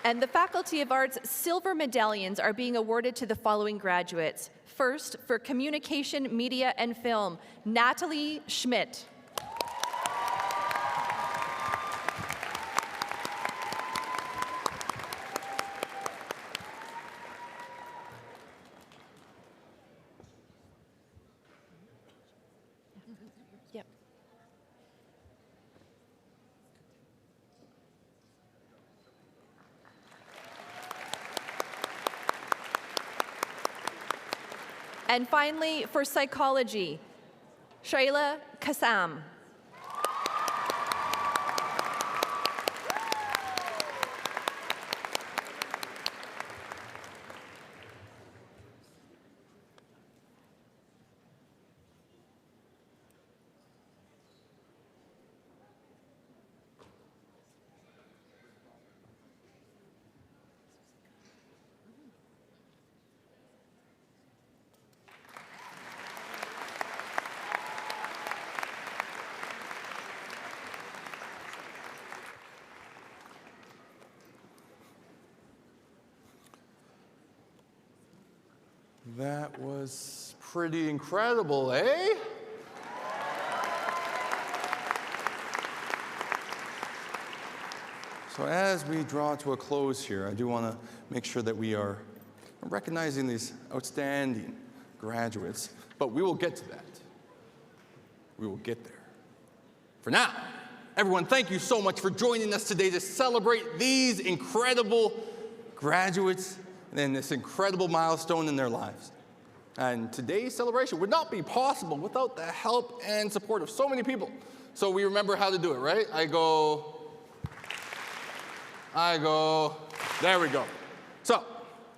And the Faculty of Arts silver medallions are being awarded to the following graduates. First, for Communication, Media, and Film, Natalie Schmidt. Yep. And finally, for Psychology, Shayla Kassam. That was pretty incredible, eh? So as we draw to a close here, I do want to make sure that we are recognizing these outstanding graduates, but we will get to that. We will get there. For now, everyone, thank you so much for joining us today to celebrate these incredible graduates and this incredible milestone in their lives. And today's celebration would not be possible without the help and support of so many people. So we remember how to do it, right? I go, there we go. So,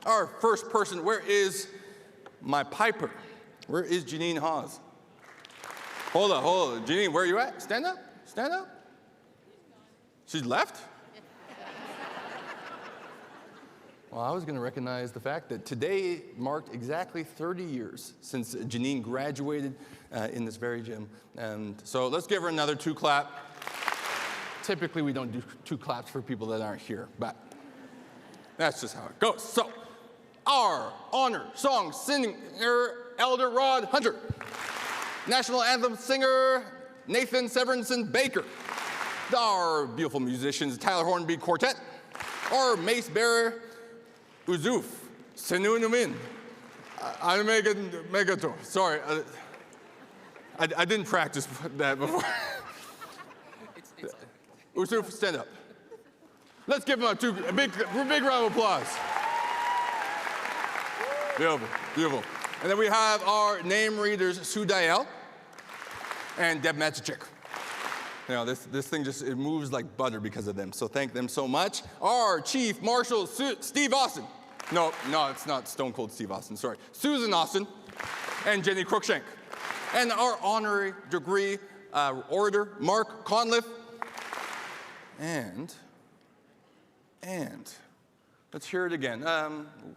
our first person, where is my piper? Where is Janine Hawes? Hold on. Janine, where are you at? Stand up. She's left? Well, I was going to recognize the fact that today marked exactly 30 years since Janine graduated in this very gym. And so let's give her another 2 clap. Typically, we don't do 2 claps for people that aren't here, but that's just how it goes. So, our honor song singer, Elder Rod Hunter. National anthem singer, Nathan Severinson Baker. Our beautiful musicians, Tyler Hornby Quartet. Our mace bearer, Uzuf Senunumin. I'm Megato. Sorry, I didn't practice that before. Uzuf, stand up. Let's give him a big round of applause. Beautiful. And then we have our name readers, Sue Dial and Deb Matsichik. You know, this thing it moves like butter because of them, so thank them so much. Our Chief Marshal, Steve Austin. No, it's not Stone Cold Steve Austin, sorry. Susan Austin and Jenny Cruikshank. And our honorary degree orator, Mark Conliff. And let's hear it again.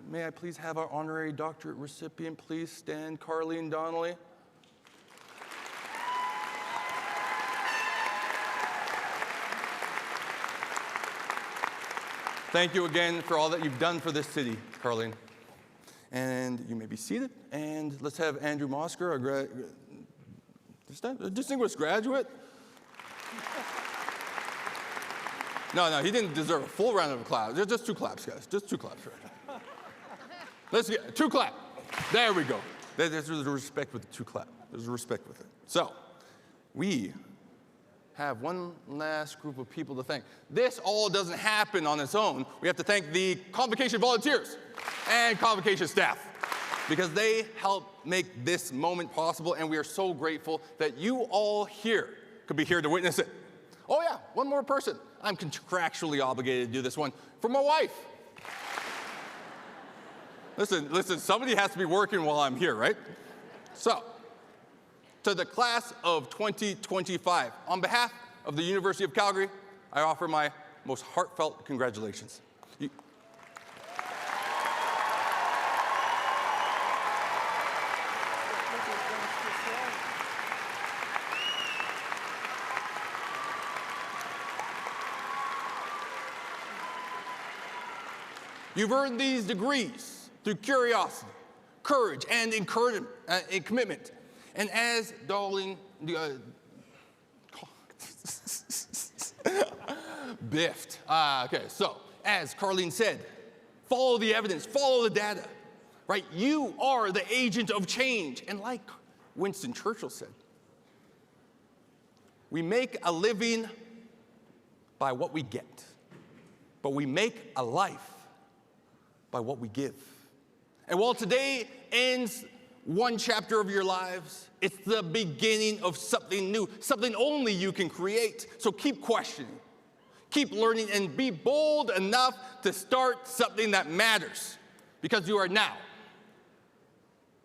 May I please have our honorary doctorate recipient please stand, Carleen Donnelly. Thank you again for all that you've done for this city, Carleen. And you may be seated. And let's have Andrew Mosker, a distinguished graduate. No, he didn't deserve a full round of applause. Just 2 claps, guys. Just 2 claps. Right? Let's get 2 clap. There we go. There's a respect with the 2 clap. There's a respect with it. So, we have one last group of people to thank. This all doesn't happen on its own. We have to thank the Convocation volunteers and Convocation staff because they help make this moment possible, and we are so grateful that you all here could be here to witness it. Oh yeah, one more person. I'm contractually obligated to do this one for my wife. Listen, somebody has to be working while I'm here, right? So, to the class of 2025, on behalf of the University of Calgary, I offer my most heartfelt congratulations. You've earned these degrees through curiosity, courage, and commitment. And as Darling biffed. Okay, so as Carlene said, follow the evidence, follow the data, right? You are the agent of change. And like Winston Churchill said, we make a living by what we get, but we make a life by what we give. And while today ends one chapter of your lives, it's the beginning of something new, something only you can create. So keep questioning, keep learning, and be bold enough to start something that matters, because you are now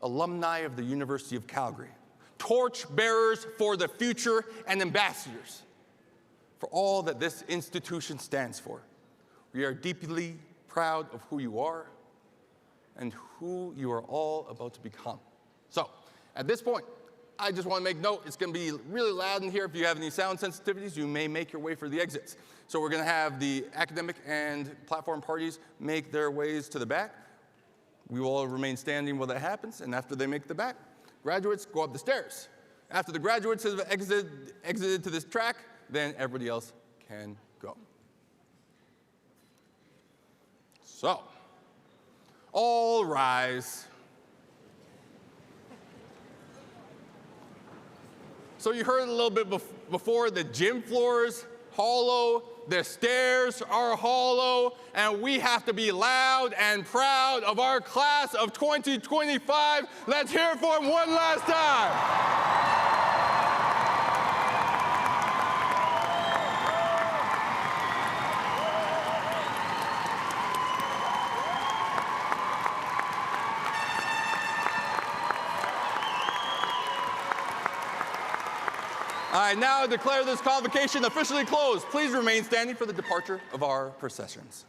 alumni of the University of Calgary, torch bearers for the future, and ambassadors for all that this institution stands for. We are deeply proud of who you are and who you are all about to become. So, at this point, I just want to make note, it's going to be really loud in here. If you have any sound sensitivities, you may make your way for the exits. So we're going to have the academic and platform parties make their ways to the back. We will all remain standing while that happens, and after they make the back, graduates go up the stairs. After the graduates have exited to this track, then everybody else can go. So, all rise. So you heard a little bit before, the gym floor is hollow, the stairs are hollow, and we have to be loud and proud of our class of 2025. Let's hear it for them one last time. I now declare this convocation officially closed. Please remain standing for the departure of our processions.